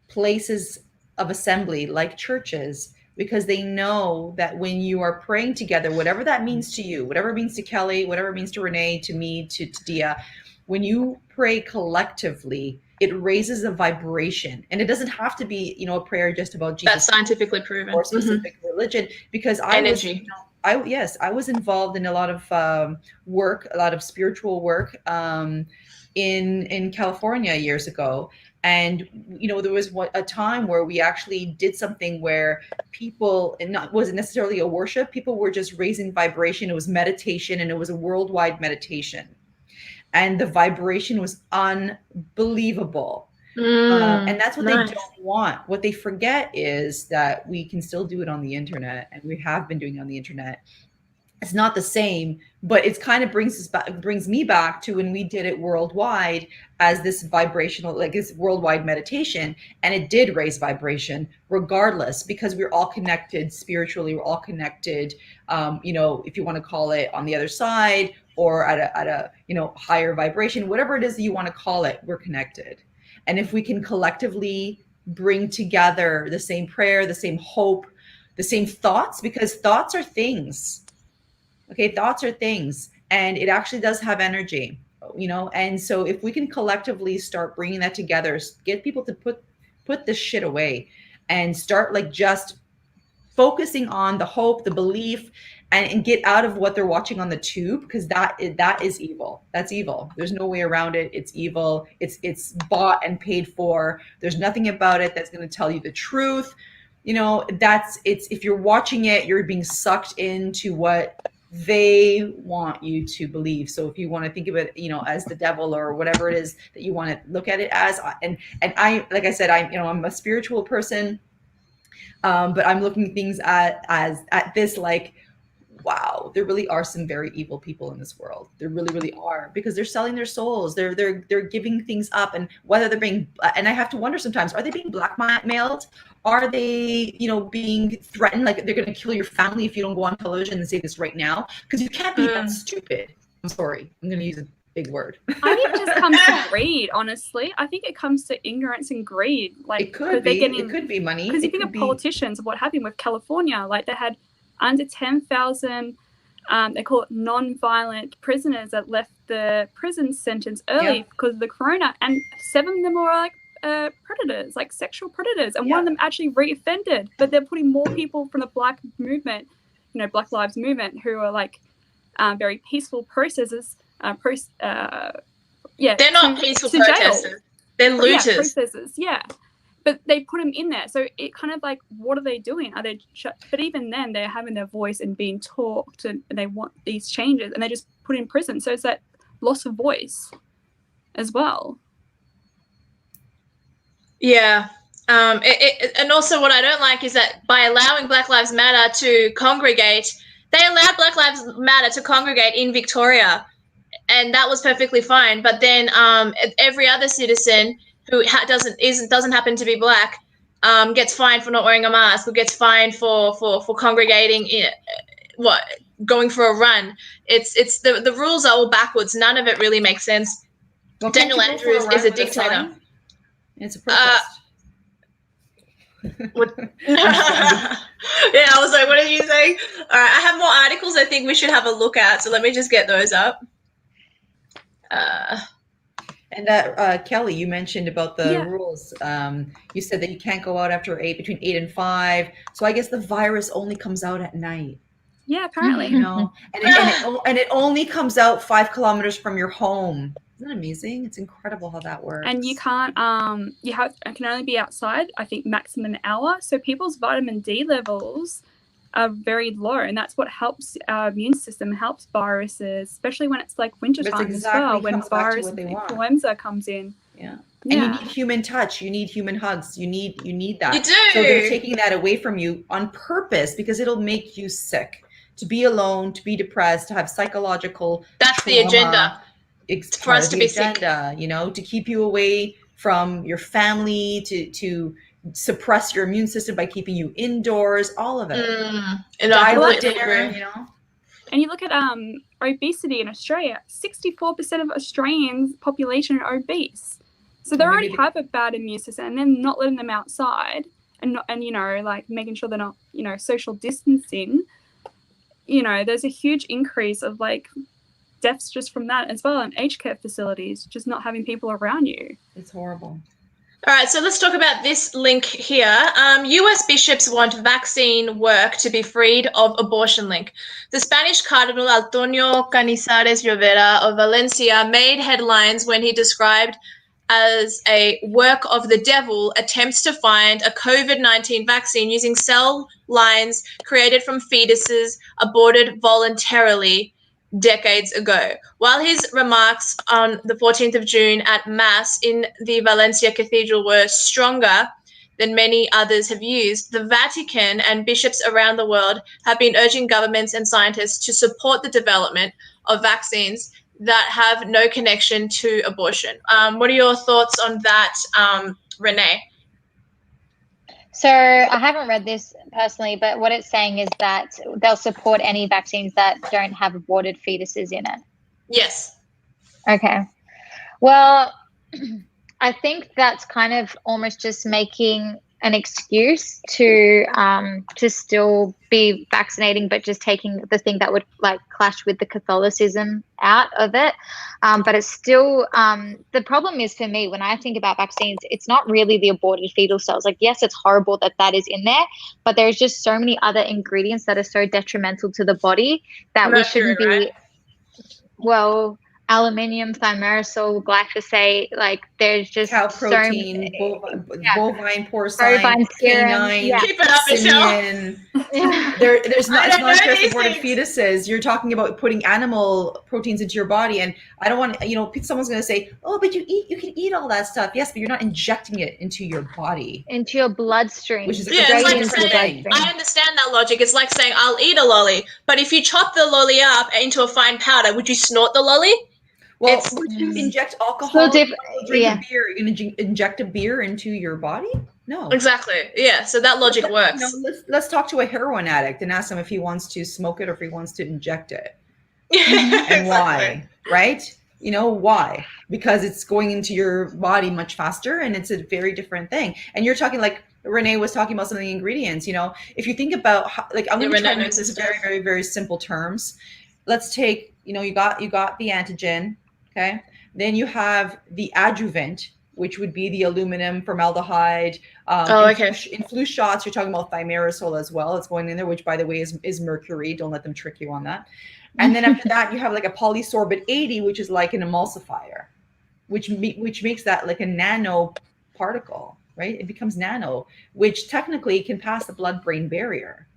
places of assembly like churches because they know that when you are praying together, whatever that means to you, whatever it means to Kelly, whatever it means to Renee, to me, to Dia, when you pray collectively, it raises a vibration. And it doesn't have to be, you know, a prayer just about Jesus. That's scientifically proven. Or specific religion. Because I was involved in a lot of work, a lot of spiritual work in California years ago. And, you know, there was a time where we actually did something where people, and not wasn't necessarily a worship, people were just raising vibration. It was meditation, and it was a worldwide meditation. And the vibration was unbelievable. And that's what they don't want. What they forget is that we can still do it on the internet, and we have been doing it on the internet. It's not the same, but it kind of brings me back to when we did it worldwide as this vibrational, like this worldwide meditation, and it did raise vibration regardless, because we're all connected spiritually. We're all connected, you know, if you want to call it on the other side or at a you know, higher vibration, whatever it is that you want to call it, we're connected. And if we can collectively bring together the same prayer, the same hope, the same thoughts, because thoughts are things. Okay, thoughts are things, and it actually does have energy, you know. And so if we can collectively start bringing that together, get people to put this shit away and start like just focusing on the hope, the belief, and get out of what they're watching on the tube, because that is evil. That's evil. There's no way around it. It's evil. It's bought and paid for. There's nothing about it that's going to tell you the truth. You know, if you're watching it, you're being sucked into what they want you to believe. So if you want to think of it, you know, as the devil or whatever it is that you want to look at it as, and I, like I said, I'm a spiritual person, but I'm looking things at this like, wow, there really are some very evil people in this world. There really, really are, because they're selling their souls. They're giving things up, and whether they're being, and I have to wonder sometimes, are they being blackmailed? Are they, you know, being threatened? Like they're going to kill your family if you don't go on television and say this right now, because you can't be that stupid. I'm sorry. I'm going to use a big word. I think it just comes to greed, honestly. I think it comes to ignorance and greed. Like it could be. It could be money. Because you think of politicians, what happened with California, like they had under 10,000 they call it non-violent prisoners that left the prison sentence early because of the corona, and 7 of them were like predators, like sexual predators, and one of them actually re-offended. But they're putting more people from the Black movement, you know, Black Lives Movement, who are like very peaceful processes. They're not peaceful protesters. They're looters. Yeah, processes. Yeah. But they put them in there, so it kind of like, what are they doing? Are they? But even then, they're having their voice and being talked, and they want these changes, and they just put in prison. So it's that loss of voice, as well. Yeah, and also what I don't like is that by allowing Black Lives Matter to congregate, they allowed Black Lives Matter to congregate in Victoria, and that was perfectly fine. But then every other citizen who doesn't happen to be Black gets fined for not wearing a mask, or gets fined for congregating going for a run. It's the rules are all backwards. None of it really makes sense. Well, Daniel Andrews is a dictator. It's a protest. Yeah, I was like, what are you saying? All right, I have more articles I think we should have a look at, so let me just get those up. And Kelly, you mentioned about the rules. You said that you can't go out after between 8 and 5. So I guess the virus only comes out at night. Yeah, apparently. You know, and it only comes out 5 kilometers from your home. Isn't that amazing? It's incredible how that works. And you can't, I can only be outside, I think, maximum an hour. So people's vitamin D levels are very low, and that's what helps our immune system, helps viruses, especially when it's like winter time as well, when virus influenza comes in. Yeah. And you need human touch. You need human hugs. You need that. You do. So they're taking that away from you on purpose because it'll make you sick. To be alone, to be depressed, to have psychological That's trauma. the agenda. It's for us to be agenda, sick. You know, to keep you away from your family, to suppress your immune system by keeping you indoors, all of it. Dinner, you know. And you look at obesity in Australia, 64% of Australians' population are obese. So they already have a bad immune system, and then not letting them outside and you know, like making sure they're not, you know, social distancing. You know, there's a huge increase of like deaths just from that as well, and aged care facilities, just not having people around you. It's horrible. All right, so let's talk about this link here. US bishops want vaccine work to be freed of abortion link. The Spanish Cardinal Antonio Canizares Llovera of Valencia made headlines when he described as a work of the devil attempts to find a COVID-19 vaccine using cell lines created from fetuses aborted voluntarily decades ago. While his remarks on the 14th of June at Mass in the Valencia Cathedral were stronger than many others have used, the Vatican and bishops around the world have been urging governments and scientists to support the development of vaccines that have no connection to abortion. What are your thoughts on that, Renee? So I haven't read this personally, but what it's saying is that they'll support any vaccines that don't have aborted fetuses in it. Yes. Okay. Well, I think that's kind of almost just making an excuse to still be vaccinating, but just taking the thing that would like clash with the Catholicism out of it. But it's still the problem is for me when I think about vaccines, it's not really the aborted fetal cells. Like, yes, it's horrible that that is in there, but there's just so many other ingredients that are so detrimental to the body that we shouldn't be. Right? Well, aluminium, thimerosal, glyphosate, like there's just cow protein, bovine porcine, canine, keep it up, simian. There's not, it's not just aborted fetuses. You're talking about putting animal proteins into your body, and I don't want, you know, someone's going to say, oh, but you can eat all that stuff. Yes, but you're not injecting it into your body, into your bloodstream, which is it's like saying, I understand that logic. It's like saying I'll eat a lolly, but if you chop the lolly up into a fine powder, would you snort the lolly? Well, would you inject alcohol? Drink a beer. You're going to inject a beer into your body? No. Exactly. Yeah. So that logic works. Let's talk to a heroin addict and ask him if he wants to smoke it or if he wants to inject it. And why? Right? You know, why? Because it's going into your body much faster, and it's a very different thing. And you're talking like Renee was talking about some of the ingredients. You know, if you think about how, like, I'm going to try to make this very, very, very simple terms. Let's take, you know, you got the antigen, okay? Then you have the adjuvant, which would be the aluminum, formaldehyde. In flu shots, you're talking about thimerosal as well. It's going in there, which, by the way, is mercury. Don't let them trick you on that. And then after that, you have like a polysorbate 80, which is like an emulsifier, which makes that like a nano particle, right? It becomes nano, which technically can pass the blood-brain barrier.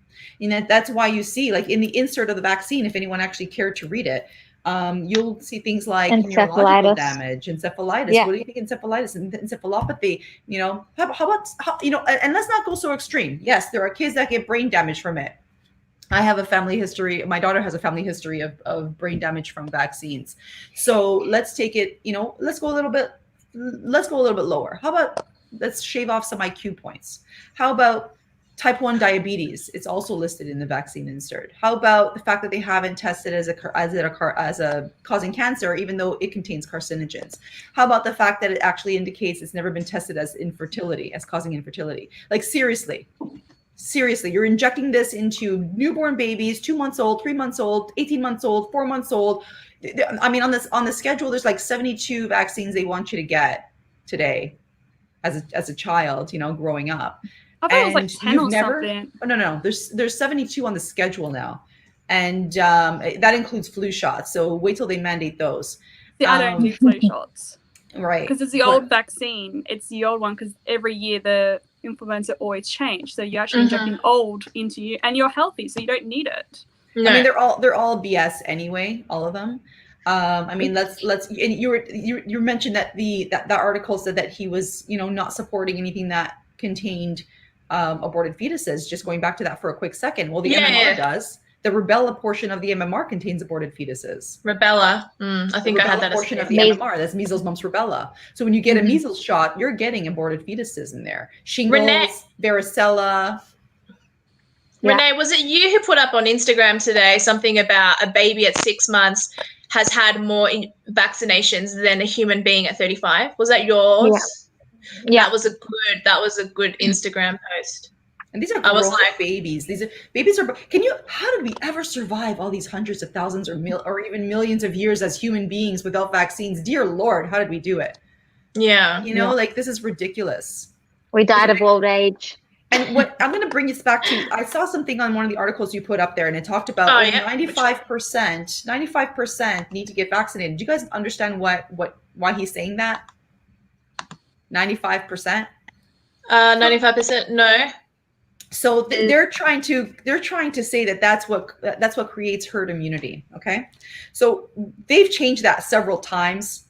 And that's why you see, like, in the insert of the vaccine, if anyone actually cared to read it, you'll see things like neurological damage, encephalitis. Yeah. What do you think encephalitis and encephalopathy? You know, how about you know? And let's not go so extreme. Yes, there are kids that get brain damage from it. I have a family history. My daughter has a family history of brain damage from vaccines. So let's take it. You know, let's go a little bit lower. How about let's shave off some IQ points? How about type 1 diabetes? It's also listed in the vaccine insert. How about the fact that they haven't tested as a causing cancer, even though it contains carcinogens? How about the fact that it actually indicates it's never been tested as causing infertility? Like, seriously, you're injecting this into newborn babies, 2 months old, 3 months old, 18 months old, 4 months old. I mean, on the schedule, there's like 72 vaccines they want you to get today as a child, you know, growing up. I thought it was like 10 or something. Oh, no. There's 72 on the schedule now. And that includes flu shots. So wait till they mandate those. See, I don't do flu shots. Right. Because it's the old vaccine. It's the old one because every year the influenza always change. So you're actually injecting old into you and you're healthy, so you don't need it. No. I mean, they're all BS anyway, all of them. I mean, let's and you mentioned that that article said that he was, you know, not supporting anything that contained aborted fetuses. Just going back to that for a quick second. Well, the MMR does. The rubella portion of the MMR contains aborted fetuses. Rubella. I think I had that portion of the MMR. That's measles, mumps, rubella. So when you get a measles shot, you're getting aborted fetuses in there. Shingles, varicella. Renee, was it you who put up on Instagram today something about a baby at 6 months has had more vaccinations than a human being at 35? Was that yours? Yeah. That was a good Instagram post. And these are babies. These are babies. How did we ever survive all these hundreds of thousands or even millions of years as human beings without vaccines? Dear Lord, how did we do it? Yeah. You know, like, this is ridiculous. We died of old age. And what I'm going to bring this back to, I saw something on one of the articles you put up there, and it talked about 95% need to get vaccinated. Do you guys understand why he's saying that? 95%? 95%, no. So they're trying to say that's what creates herd immunity. Okay, so they've changed that several times.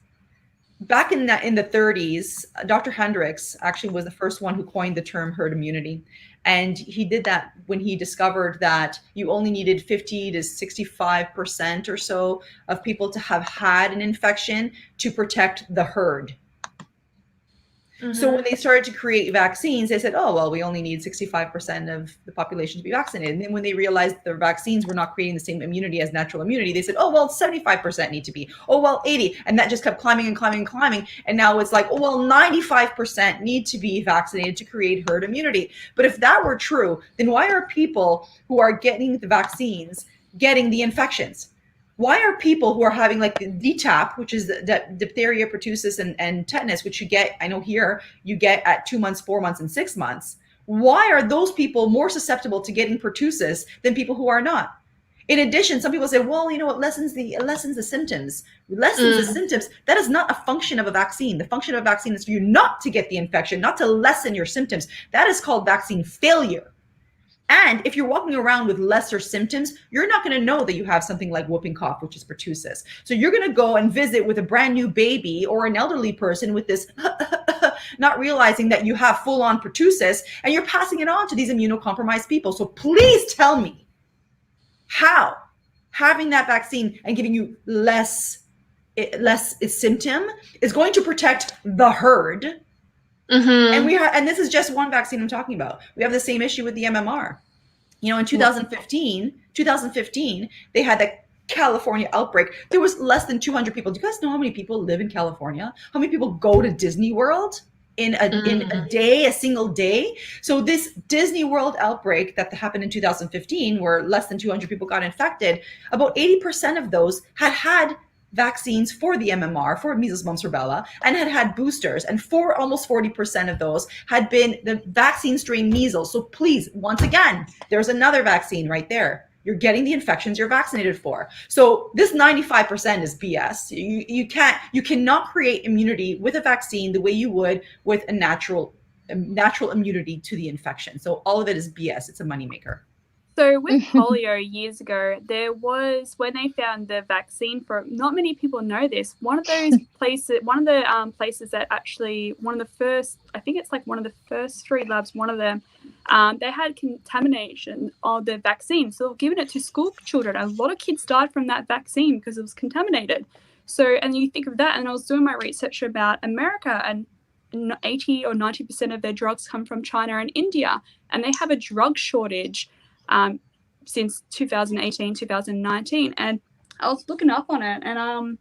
Back in the 30s, Dr. Hendricks actually was the first one who coined the term herd immunity, and he did that when he discovered that you only needed 50 to 65% or so of people to have had an infection to protect the herd. So when they started to create vaccines, they said, oh, well, we only need 65% of the population to be vaccinated. And then when they realized the vaccines were not creating the same immunity as natural immunity, they said, oh, well, 75% need to be. Oh, well, 80. And that just kept climbing and climbing and climbing. And now it's like, oh, well, 95% need to be vaccinated to create herd immunity. But if that were true, then why are people who are getting the vaccines getting the infections? Why are people who are having like the DTaP, which is the diphtheria, pertussis, and tetanus, which you get, I know here, you get at 2 months, 4 months, and 6 months. Why are those people more susceptible to getting pertussis than people who are not? In addition, some people say, well, you know, it lessens the symptoms. The symptoms. That is not a function of a vaccine. The function of a vaccine is for you not to get the infection, not to lessen your symptoms. That is called vaccine failure. And if you're walking around with lesser symptoms, you're not going to know that you have something like whooping cough, which is pertussis. So you're going to go and visit with a brand new baby or an elderly person with this, not realizing that you have full-on pertussis, and you're passing it on to these immunocompromised people. So please tell me how having that vaccine and giving you less symptom is going to protect the herd. And this is just one vaccine I'm talking about. We have the same issue with the MMR. You know, in 2015, they had that California outbreak. There was less than 200 people. Do you guys know how many people live in California? How many people go to Disney World? in a day, a single day. So this Disney World outbreak that happened in 2015, where less than 200 people got infected, about 80% of those had vaccines for the MMR, for measles, mumps, rubella, and had boosters. And almost 40% of those had been the vaccine strain measles. So please, once again, there's another vaccine right there. You're getting the infections you're vaccinated for. So this 95% is BS. You cannot create immunity with a vaccine the way you would with a natural immunity to the infection. So all of it is BS. It's a moneymaker. So with polio years ago, there was, when they found the vaccine for, not many people know this, one of the places that actually, one of the first, I think it's like one of the first 3 labs, one of them, they had contamination of the vaccine. So they've given it to school children. A lot of kids died from that vaccine because it was contaminated. So, and you think of that, and I was doing my research about America, and 80 or 90% of their drugs come from China and India, and they have a drug shortage since 2018, 2019, and I was looking up on it, and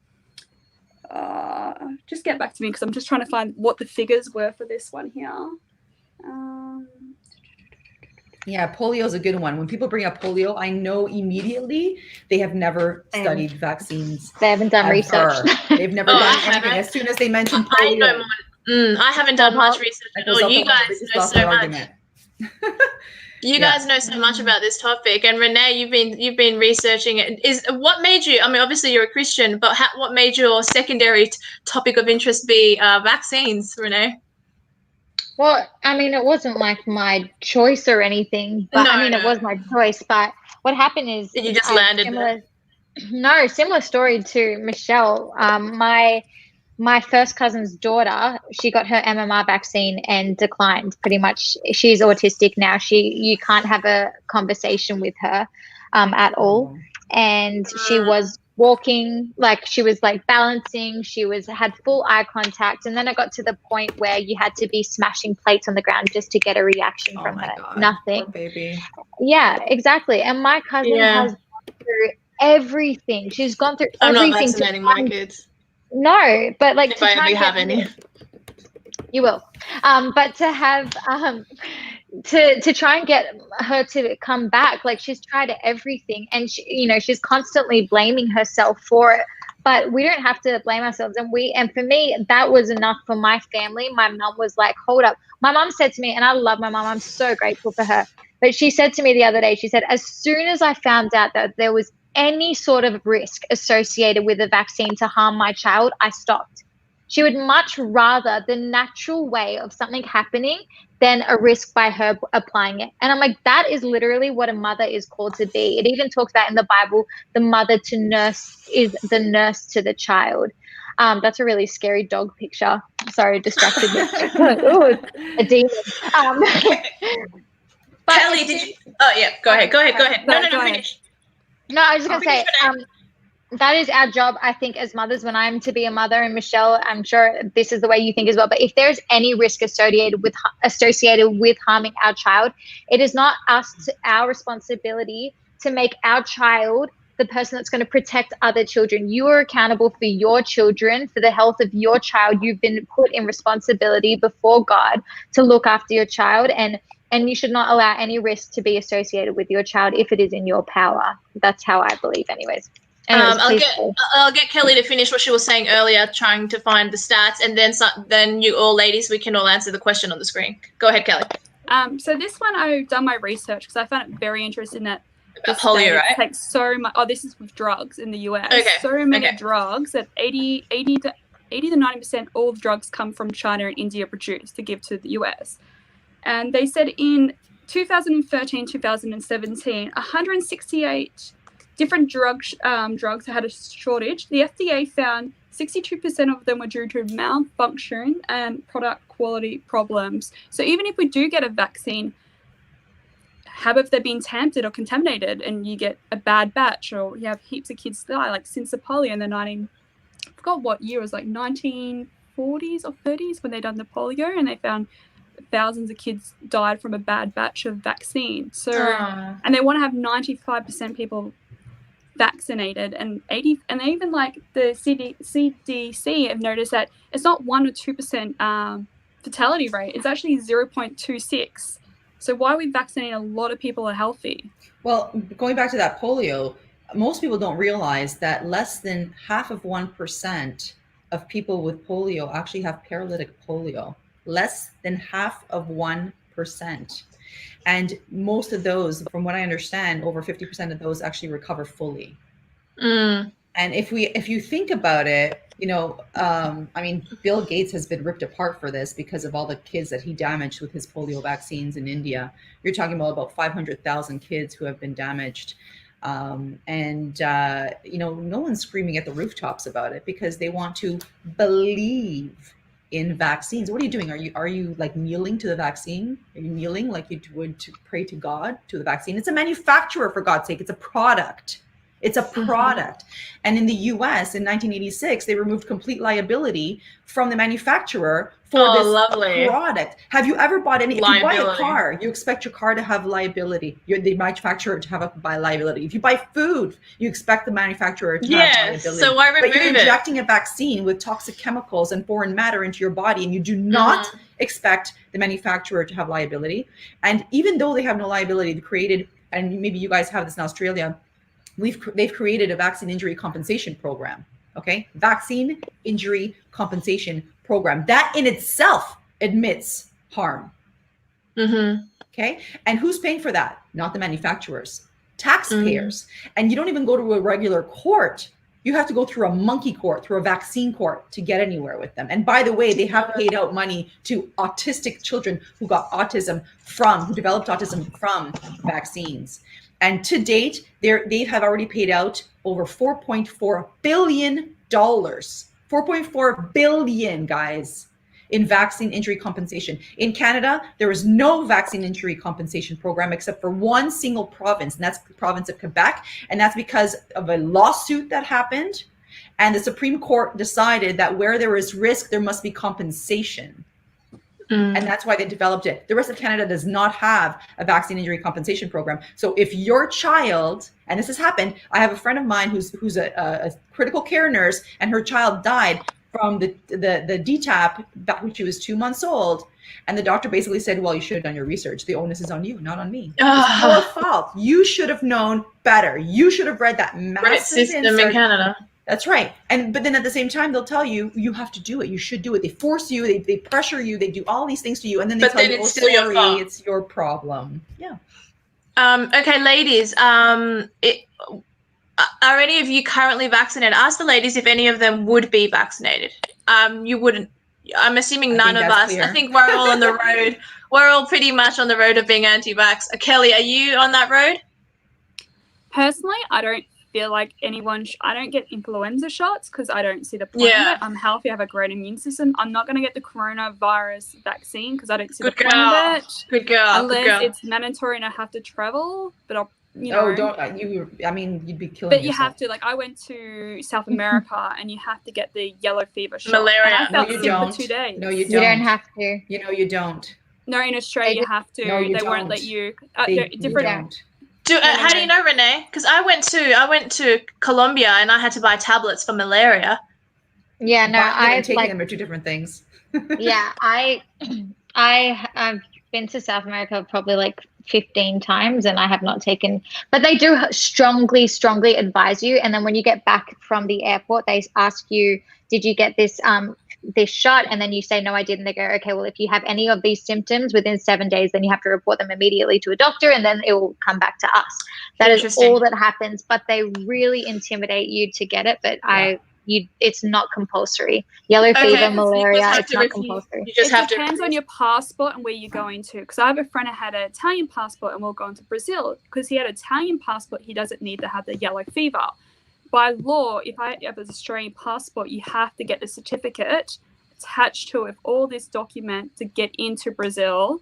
just get back to me because I'm just trying to find what the figures were for this one here. Yeah, polio is a good one. When people bring up polio, I know immediately they have never studied vaccines. They haven't done research. They've never done anything. As soon as they mention polio, I haven't done much research at all. You guys know so much. You guys know so much about this topic, and Renee, you've been researching it. What made you? I mean, obviously you're a Christian, but what made your secondary topic of interest be vaccines, Renee? Well, I mean, it wasn't like my choice or anything, but it was my choice. But what happened is you just landed there. No, similar story to Michelle. My first cousin's daughter, she got her MMR vaccine and declined pretty much. She's autistic now. You can't have a conversation with her at all. And she was walking, like she was like balancing. She had full eye contact. And then it got to the point where you had to be smashing plates on the ground just to get a reaction from her. God. Nothing. Poor baby. Yeah, exactly. And my cousin has gone through everything. She's gone through everything. I'm not vaccinating my kids. No, but like if I have any, you will. But to have to try and get her to come back, like she's tried everything, and she's constantly blaming herself for it. But we don't have to blame ourselves, and for me, that was enough for my family. My mum was like, "Hold up." My mum said to me, and I love my mum. I'm so grateful for her. But she said to me the other day, she said, as soon as I found out that there was any sort of risk associated with a vaccine to harm my child, I stopped. She would much rather the natural way of something happening than a risk by her applying it. And I'm like, that is literally what a mother is called to be. It even talks about in the Bible, the mother to nurse is the nurse to the child. That's a really scary dog picture. Sorry, distracted me. Ooh, a demon. But Kelly, did you? Oh yeah, go ahead. No, finish. No, I was just going to say, that is our job, I think, as mothers, when I'm to be a mother, and Michelle, I'm sure this is the way you think as well. But if there's any risk associated with harming our child, it is not our responsibility to make our child the person that's going to protect other children. You are accountable for your children, for the health of your child. You've been put in responsibility before God to look after your child, and you should not allow any risk to be associated with your child if it is in your power. That's how I believe anyways. Anyways, I'll get Kelly to finish what she was saying earlier, trying to find the stats, and then you all ladies, we can all answer the question on the screen. Go ahead, Kelly. So this one I've done my research because I found it very interesting that about polio, right? Takes so much. Oh, this is with drugs in the US. Okay. So many drugs that 80 to 90% all the drugs come from China and India produced to give to the US. And they said in 2013, 2017, 168 different drugs had a shortage. The FDA found 62% of them were due to malfunction and product quality problems. So even if we do get a vaccine, how if they're being tainted or contaminated and you get a bad batch, or you have heaps of kids die, like since the polio in the I forgot what year, it was like 1940s or 30s when they done the polio, and they found thousands of kids died from a bad batch of vaccine. So, and they want to have 95% people vaccinated, and 80, and they even like the CDC have noticed that it's not 1 or 2% fatality rate is actually 0.26. So why are we vaccinating a lot of people are healthy? Well, going back to that polio, most people don't realize that less than half of 1% of people with polio actually have paralytic polio. Less than half of 1%. And most of those, from what I understand, over 50% of those actually recover fully. And if you think about it, I mean, Bill Gates has been ripped apart for this because of all the kids that he damaged with his polio vaccines in India. You're talking about 500,000 kids who have been damaged. No one's screaming at the rooftops about it because they want to believe in vaccines. What are you doing? Are you like kneeling to the vaccine? Are you kneeling like you would to pray to God to the vaccine? It's a manufacturer, for God's sake. It's a product. It's a product. And in the US in 1986, they removed complete liability from the manufacturer for this product. Have you ever bought any? If you buy a car, you expect your car to have liability. The manufacturer to have a liability. If you buy food, you expect the manufacturer to have liability. So why remove it? But you're injecting a vaccine with toxic chemicals and foreign matter into your body, and you do not expect the manufacturer to have liability. And even though they have no liability, they created, and maybe you guys have this in Australia, they've created a vaccine injury compensation program. Okay, vaccine injury compensation program that in itself admits harm. Okay, and who's paying for that? Not the manufacturers, taxpayers. And you don't even go to a regular court. You have to go through a monkey court, through a vaccine court to get anywhere with them. And by the way, they have paid out money to autistic children who developed autism from vaccines. And to date, they have already paid out over $4.4 billion. $4.4 billion, guys, in vaccine injury compensation. In Canada, there is no vaccine injury compensation program except for one single province, and that's the province of Quebec. And that's because of a lawsuit that happened. And the Supreme Court decided that where there is risk, there must be compensation. And that's why they developed it. The rest of Canada does not have a vaccine injury compensation program. So if your child, and this has happened, I have a friend of mine who's a critical care nurse, and her child died from the DTaP back when she was 2 months old. And the doctor basically said, well, you should have done your research. The onus is on you, not on me. It's your fault. You should have known better. You should have read that massive system insert. in Canada. That's right. But then at the same time, they'll tell you, you have to do it. You should do it. They force you. They pressure you. They do all these things to you. And then they tell you, oh, sorry, it's your problem. Yeah. Okay, ladies, are any of you currently vaccinated? Ask the ladies if any of them would be vaccinated. You wouldn't. I'm assuming none of us. Clear. I think we're all on the road. We're all pretty much on the road of being anti-vax. Kelly, are you on that road? Personally, I don't feel like anyone I don't get influenza shots because I don't see the point of it. I'm healthy, I have a great immune system. I'm not going to get the coronavirus vaccine because I don't see the point of it. Good girl. Unless it's mandatory and I have to travel, but I'll you'd be killing But yourself. you have to, like, I went to South America and you have to get the yellow fever shot. Malaria. And I felt sick for 2 days. No, you don't. You don't have to. You don't. No, in Australia you have to. No, they won't let you. Different. You don't. How do you know, Renee? Because I went to Colombia and I had to buy tablets for malaria. Yeah, no, I've taken them are two different things. Yeah, I've been to South America probably like 15 times and I have not taken, but they do strongly advise you. And then when you get back from the airport, they ask you, did you get this shot? And then you say, no, I didn't. They go, okay, well, if you have any of these symptoms within 7 days, then you have to report them immediately to a doctor and then it will come back to us. That is all that happens, but they really intimidate you to get it. But it's not compulsory. Yellow fever, malaria, it's not compulsory. You just it depends on your passport and where you're going to. Because I have a friend who had an Italian passport and we're going to Brazil. Because he had an Italian passport, he doesn't need to have the yellow fever. By law, if I have an Australian passport, you have to get the certificate attached to it with all this document to get into Brazil.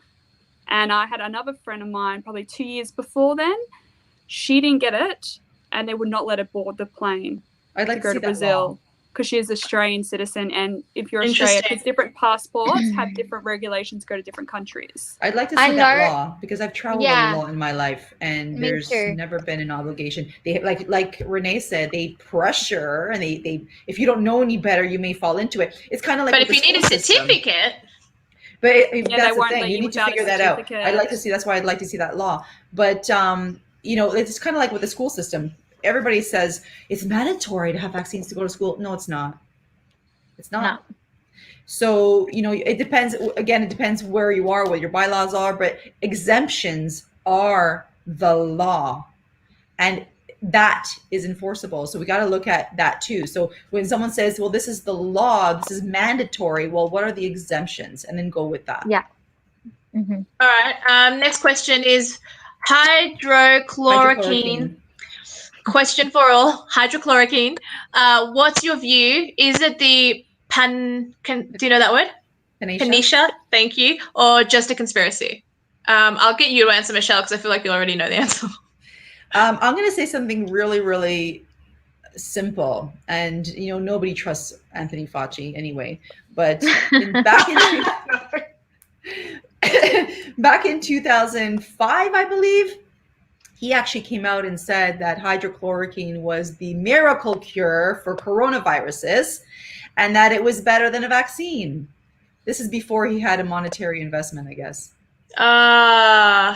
And I had another friend of mine probably 2 years before then. She didn't get it and they would not let her board the plane. I'd like to go see to Brazil because she is an Australian citizen, and if you're Australia, because different passports have different regulations, go to different countries. I'd like to see that law because I've traveled a lot in my life, and there's never been an obligation. They like Renee said, they pressure, and they if you don't know any better, you may fall into it. It's kind of like. But if you need a certificate. But they that's the won't thing. let You you need to without a figure that out. certificate. I'd like to see. That's why I'd like to see that law. But you know, it's kind of like with the school system. Everybody says it's mandatory to have vaccines to go to school. No, it's not. It's not. No. So, you know, it depends. Again, it depends where you are, what your bylaws are, but exemptions are the law. And that is enforceable. So we got to look at that too. So when someone says, well, this is the law, this is mandatory, well, what are the exemptions? And then go with that. Yeah. Mm-hmm. All right. Next question is hydrochloroquine. Question for all. Hydrochloroquine. What's your view? Is it the do you know that word? Panisha. Thank you. Or just a conspiracy? I'll get you to answer, Michelle, because I feel like you already know the answer. I'm going to say something really, really simple. And, you know, nobody trusts Anthony Fauci anyway. But back in 2005, I believe, he actually came out and said that hydrochloroquine was the miracle cure for coronaviruses and that it was better than a vaccine. This is before he had a monetary investment, I guess.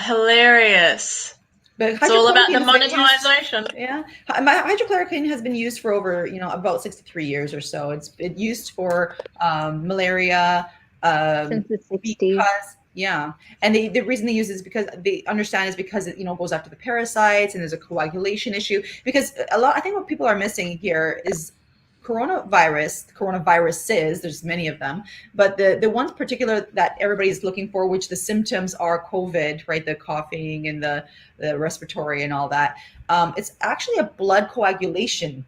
Hilarious. But it's all about the monetization. Hydrochloroquine has been used for over, you know, about 63 years or so. It's been used for malaria. Since the 60s. And the reason they use it is because they understand is because it, you know, goes after the parasites and there's a coagulation issue. Because I think what people are missing here is coronaviruses, there's many of them, but the one particular that everybody's looking for, which the symptoms are COVID, right? The coughing and the respiratory and all that. It's actually a blood coagulation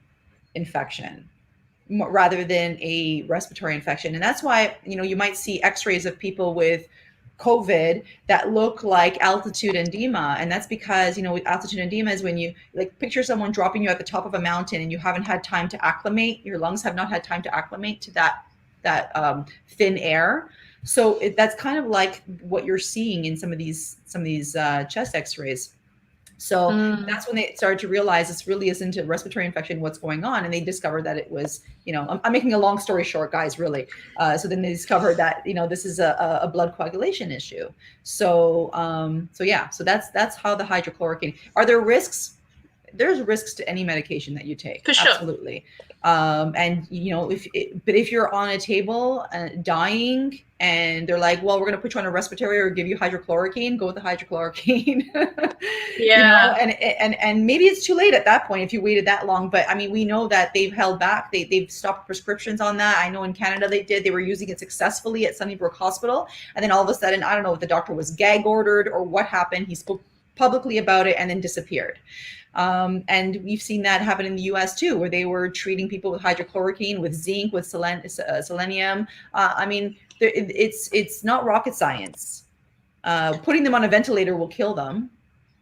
infection rather than a respiratory infection. And that's why, you know, you might see x-rays of people with COVID that look like altitude edema. And that's because, you know, altitude edema is when you like picture someone dropping you at the top of a mountain and you haven't had time to acclimate. Your lungs have not had time to acclimate to that thin air. So that's kind of like what you're seeing in some of these chest x-rays. So that's when they started to realize this really isn't a respiratory infection, what's going on. And they discovered that it was, you know, I'm making a long story short, guys, really. So then they discovered that, you know, this is a blood coagulation issue. So, so that's how the hydrochloroquine, are there risks? There's risks to any medication that you take. For sure. Absolutely. And, you know, if you're on a table dying and they're like, well, we're going to put you on a respiratory or give you hydrochloroquine, go with the hydrochloroquine. Yeah. You know, and maybe it's too late at that point if you waited that long. But I mean, we know that they've held back. They've stopped prescriptions on that. I know in Canada they were using it successfully at Sunnybrook Hospital. And then all of a sudden, I don't know if the doctor was gag ordered or what happened. He spoke publicly about it and then disappeared. And we've seen that happen in the US too, where they were treating people with hydrochloroquine, with zinc, with selenium. I mean, it's not rocket science. Putting them on a ventilator will kill them.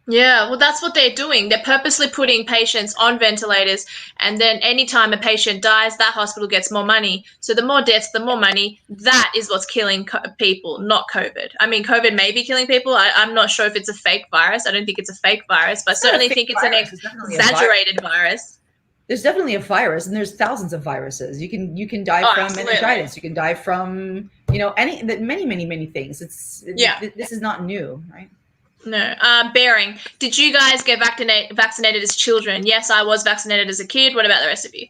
Yeah, well, that's what they're doing. They're purposely putting patients on ventilators, and then anytime a patient dies, that hospital gets more money. So the more deaths, the more money. That is what's killing people, not COVID. I mean, COVID may be killing people. I'm not sure if it's a fake virus. I don't think it's a fake virus, but I certainly think it's an exaggerated virus. There's definitely a virus, and there's thousands of viruses. You can die from meningitis. You can die from, you know, many things. This is not new, right? No. Bearing, did you guys get vaccinated as children? Yes, I was vaccinated as a kid. What about the rest of you?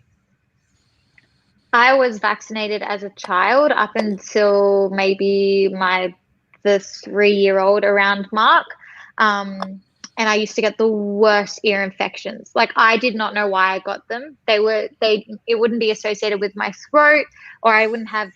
I was vaccinated as a child up until maybe the 3-year-old around mark. And I used to get the worst ear infections. Like, I did not know why I got them. It wouldn't be associated with my throat, or I wouldn't have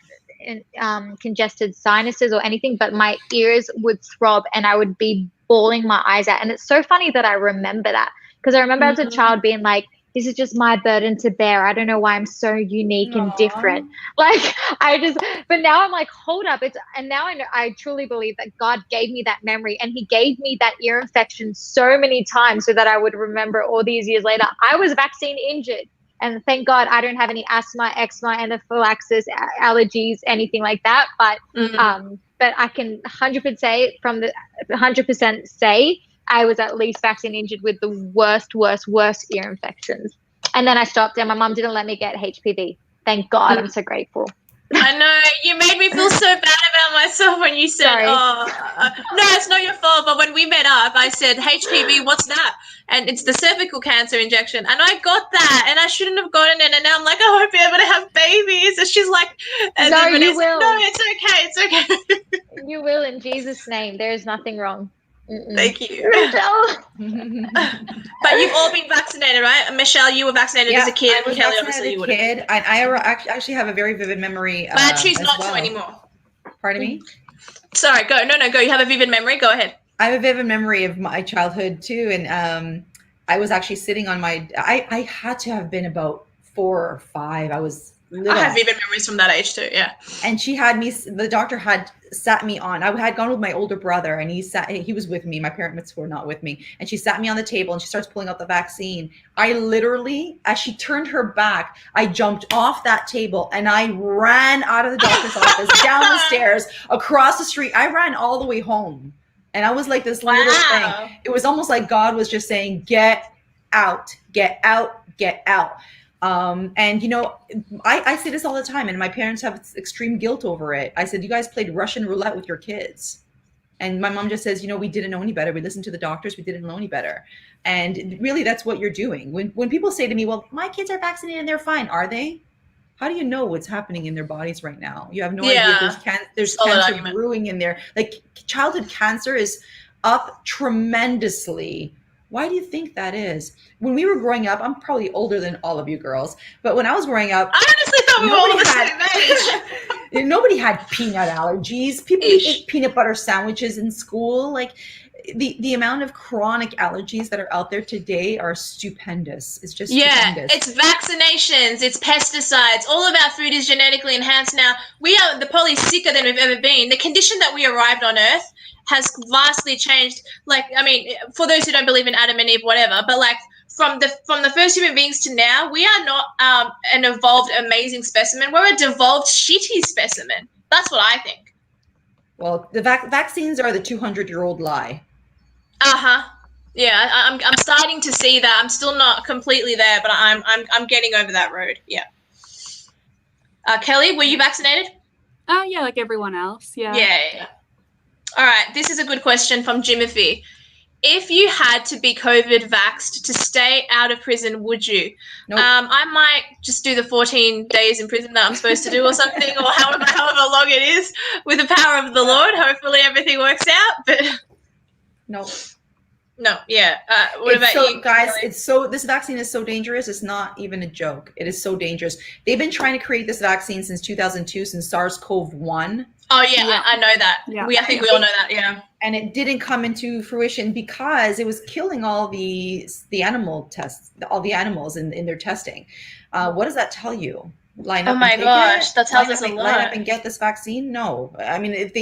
congested sinuses or anything, but my ears would throb and I would be bawling my eyes out. And it's so funny that I remember that, because I remember as a child being like, this is just my burden to bear. I don't know why I'm so unique and different. Like, but now I'm like, hold up. And now I truly believe that God gave me that memory, and he gave me that ear infection so many times so that I would remember all these years later. I was vaccine injured. And thank God I don't have any asthma, eczema, anaphylaxis, allergies, anything like that. But I can 100% say I was at least vaccine injured with the worst ear infections. And then I stopped, and my mom didn't let me get HPV. Thank God. I'm so grateful. I know, you made me feel so bad about myself when you said, Sorry. no, it's not your fault. But when we met up, I said, HPV, what's that? And it's the cervical cancer injection. And I got that, and I shouldn't have gotten it. And now I'm like, I hope you're able to have babies. And she's like, and No, then Renee's you will. like, no, it's okay. You will, in Jesus' name. There is nothing wrong. Thank you. Rachel. But you've all been vaccinated, right? Michelle, you were vaccinated as a kid. I was Kelly, vaccinated obviously, as you a would kid. I actually have a very vivid memory. But I choose as not well. to anymore. Pardon me? Sorry, go. No, go. You have a vivid memory. Go ahead. I have a vivid memory of my childhood too, and I was actually sitting on my. I had to have been about 4 or 5. I was little. I have vivid memories from that age too. Yeah. And she had me. The doctor had sat me on. I had gone with my older brother, and he was with me. My parents were not with me, and she sat me on the table, and she starts pulling out the vaccine. I literally, as she turned her back, I jumped off that table and I ran out of the doctor's office, down the stairs, across the street. I ran all the way home, and I was like this little thing. It was almost like God was just saying, "Get out, get out, get out." And you know, I say this all the time, and my parents have extreme guilt over it. I said, you guys played Russian roulette with your kids. And my mom just says, you know, we didn't know any better. We listened to the doctors. We didn't know any better. And really, that's what you're doing. When people say to me, well, my kids are vaccinated and they're fine. Are they? How do you know what's happening in their bodies right now? You have no idea. There's cancer brewing in there. Like, childhood cancer is up tremendously. Why do you think that is? When we were growing up, I'm probably older than all of you girls, but when I was growing up, I honestly thought we were all the same age. Nobody had peanut allergies. People ate peanut butter sandwiches in school. Like, the amount of chronic allergies that are out there today are stupendous. It's just stupendous. It's vaccinations, it's pesticides. All of our food is genetically enhanced now. We are probably sicker than we've ever been. The condition that we arrived on Earth has vastly changed. Like, I mean, for those who don't believe in Adam and Eve, whatever, but like from the first human beings to now, we are not an evolved, amazing specimen. We're a devolved, shitty specimen. That's what I think. Well, the vaccines are the 200-year-old lie. Yeah, I'm starting to see that. I'm still not completely there, but I'm getting over that road. Yeah. Kelly, were you vaccinated? Oh yeah, like everyone else. Yeah. Yeah. All right. This is a good question from Jimothy. If you had to be COVID vaxxed to stay out of prison, would you? Nope. I might just do the 14 days in prison that I'm supposed to do or something, or however long it is, with the power of the Lord. Hopefully everything works out. But no, yeah. What about you, guys? This vaccine is so dangerous. It's not even a joke. It is so dangerous. They've been trying to create this vaccine since 2002, since SARS-CoV-1. Oh yeah, I know that. Yeah. I think we all know that. Yeah. And it didn't come into fruition because it was killing all the animal tests, all the animals in their testing. What does that tell you? Line up. Oh my gosh, that tells us a lot. Line up and get this vaccine? No, I mean, if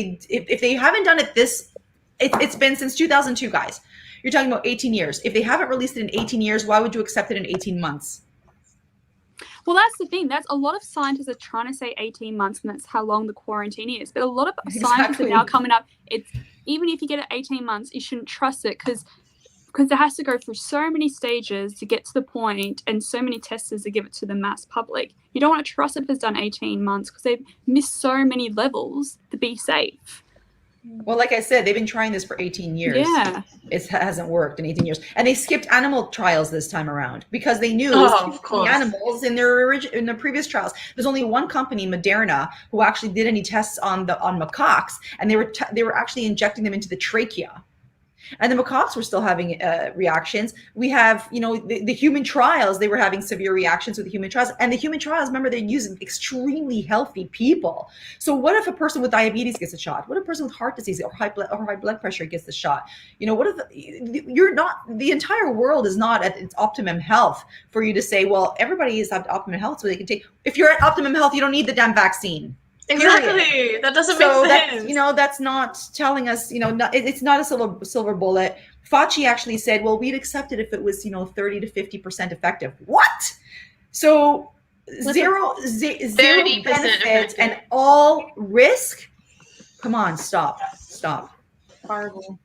they haven't done it it's been since 2002, guys. You're talking about 18 years. If they haven't released it in 18 years, why would you accept it in 18 months? Well, that's the thing. That's a lot of scientists are trying to say 18 months, and that's how long the quarantine is. But a lot of scientists are now coming up. It's even if you get it 18 months, you shouldn't trust it because it has to go through so many stages to get to the point, and so many testers to give it to the mass public. You don't want to trust it if it's done 18 months because they've missed so many levels to be safe. Well, like I said, they've been trying this for 18 years. Yeah. It hasn't worked in 18 years. And they skipped animal trials this time around because they knew the animals in their previous trials. There's only one company, Moderna, who actually did any tests on macaques, and they were actually injecting them into the trachea. And the macaques were still having reactions. We have, the human trials, they were having severe reactions with the human trials. And the human trials, remember, they're using extremely healthy people. So what if a person with diabetes gets a shot? What if a person with heart disease or high blood pressure gets the shot? What if the entire world is not at its optimum health for you to say, well, everybody is at optimum health so they can take. If you're at optimum health, you don't need the damn vaccine. Exactly. Period. That doesn't make sense. That's not telling us, it's not a silver bullet. Fauci actually said, well, we'd accept it if it was, 30 to 50% effective. What? So zero benefits and all risk? Come on, stop. Horrible.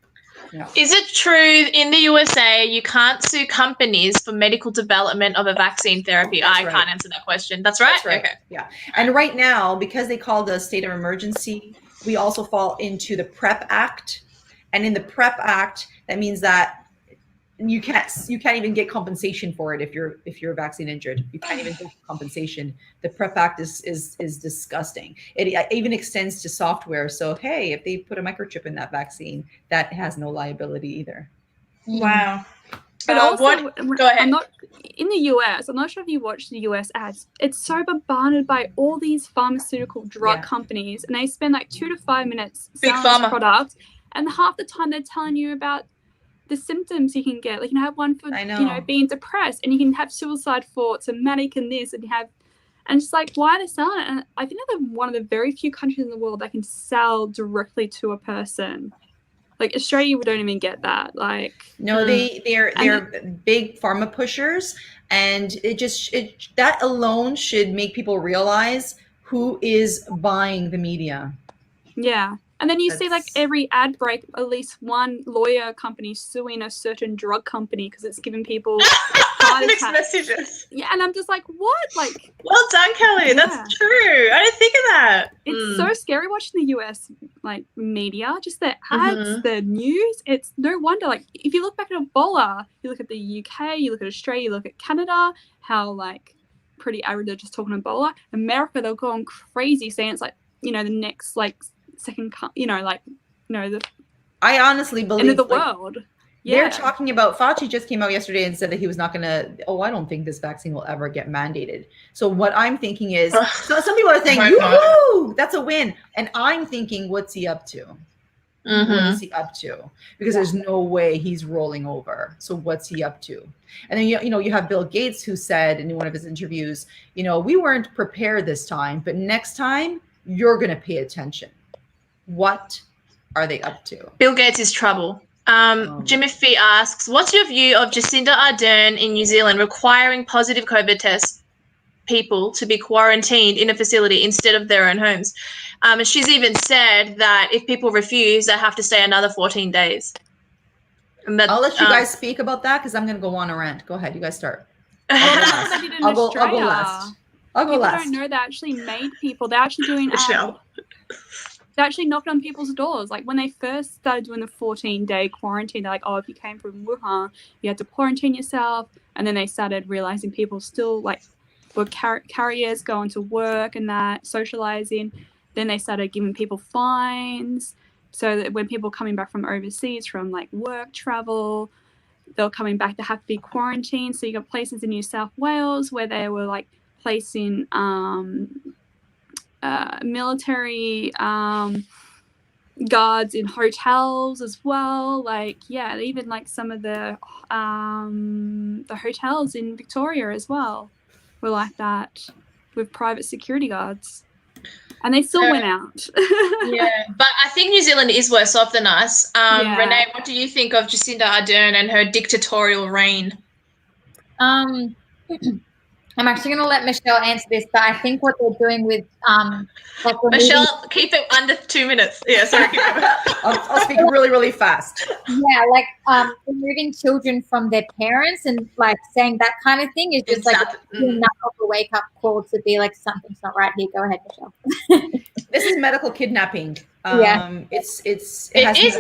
Yeah. Is it true in the USA you can't sue companies for medical development of a vaccine therapy? That's I right. can't answer that question. That's right? That's right. Okay. Yeah. And right now, because they called a state of emergency, we also fall into the PrEP Act. And in the PrEP Act, that means that you can't even get compensation for it if you're vaccine injured. You can't even get compensation. The PrEP Act is disgusting. It even extends to software. So hey, if they put a microchip in that vaccine, that has no liability either. Wow. But also, Go ahead. I'm not in the US. I'm not sure if you watch the US ads. It's so bombarded by all these pharmaceutical drug companies, and they spend like 2 to 5 minutes selling this product, and half the time they're telling you about the symptoms you can get. Like you can have one for being depressed, and you can have suicide thoughts and manic and this, and it's like, why are they selling it? And I think they're one of the very few countries in the world that can sell directly to a person. Like Australia, we don't even get that. Like no, they're big pharma pushers, and that alone should make people realize who is buying the media. Yeah. And then you see like every ad break, at least one lawyer company suing a certain drug company because it's giving people heart mixed attacks. messages. Yeah, and I'm just like, what? Like, well done, Kelly. That's true. I didn't think of that. It's so scary watching the US like media, just the ads, the news. It's no wonder. Like, if you look back at Ebola, you look at the UK, you look at Australia, you look at Canada, how like pretty average they're just talking Ebola. America, they're going crazy, saying it's like the next like second, I honestly believe end of the world. They're talking about, Fauci just came out yesterday and said that he was not going to, I don't think this vaccine will ever get mandated. So what I'm thinking is, so some people are saying, woohoo, that's a win. And I'm thinking, what's he up to? What is he up to? Because there's no way he's rolling over. So what's he up to? And then, you have Bill Gates, who said in one of his interviews, we weren't prepared this time, but next time you're going to pay attention. What are they up to? Bill Gates is trouble. Jimmy Fee asks, what's your view of Jacinda Ardern in New Zealand requiring positive COVID test people to be quarantined in a facility instead of their own homes? And she's even said that if people refuse, they have to stay another 14 days. And I'll let you guys speak about that because I'm going to go on a rant. Go ahead. You guys start. I'll go last. People don't know they actually made people. They're actually doing they actually knocked on people's doors. Like when they first started doing the 14-day quarantine, they're like, oh, if you came from Wuhan, you had to quarantine yourself. And then they started realizing people still like were carriers going to work and that, socializing. Then they started giving people fines. So that when people coming back from overseas from like work travel, they're coming back to have to be quarantined. So you got places in New South Wales where they were like placing military guards in hotels as well. Like, yeah, even like some of the hotels in Victoria as well were like that with private security guards. And they still went out. Yeah, but I think New Zealand is worse off than us. Renee, what do you think of Jacinda Ardern and her dictatorial reign? I'm actually going to let Michelle answer this, but I think what they're doing with Michelle, keep it under 2 minutes. Yeah, sorry. I'll speak really, really fast. Yeah, like removing children from their parents and like saying that kind of thing is just like enough of a wake up call to be like something's not right here. Go ahead, Michelle. This is medical kidnapping. It is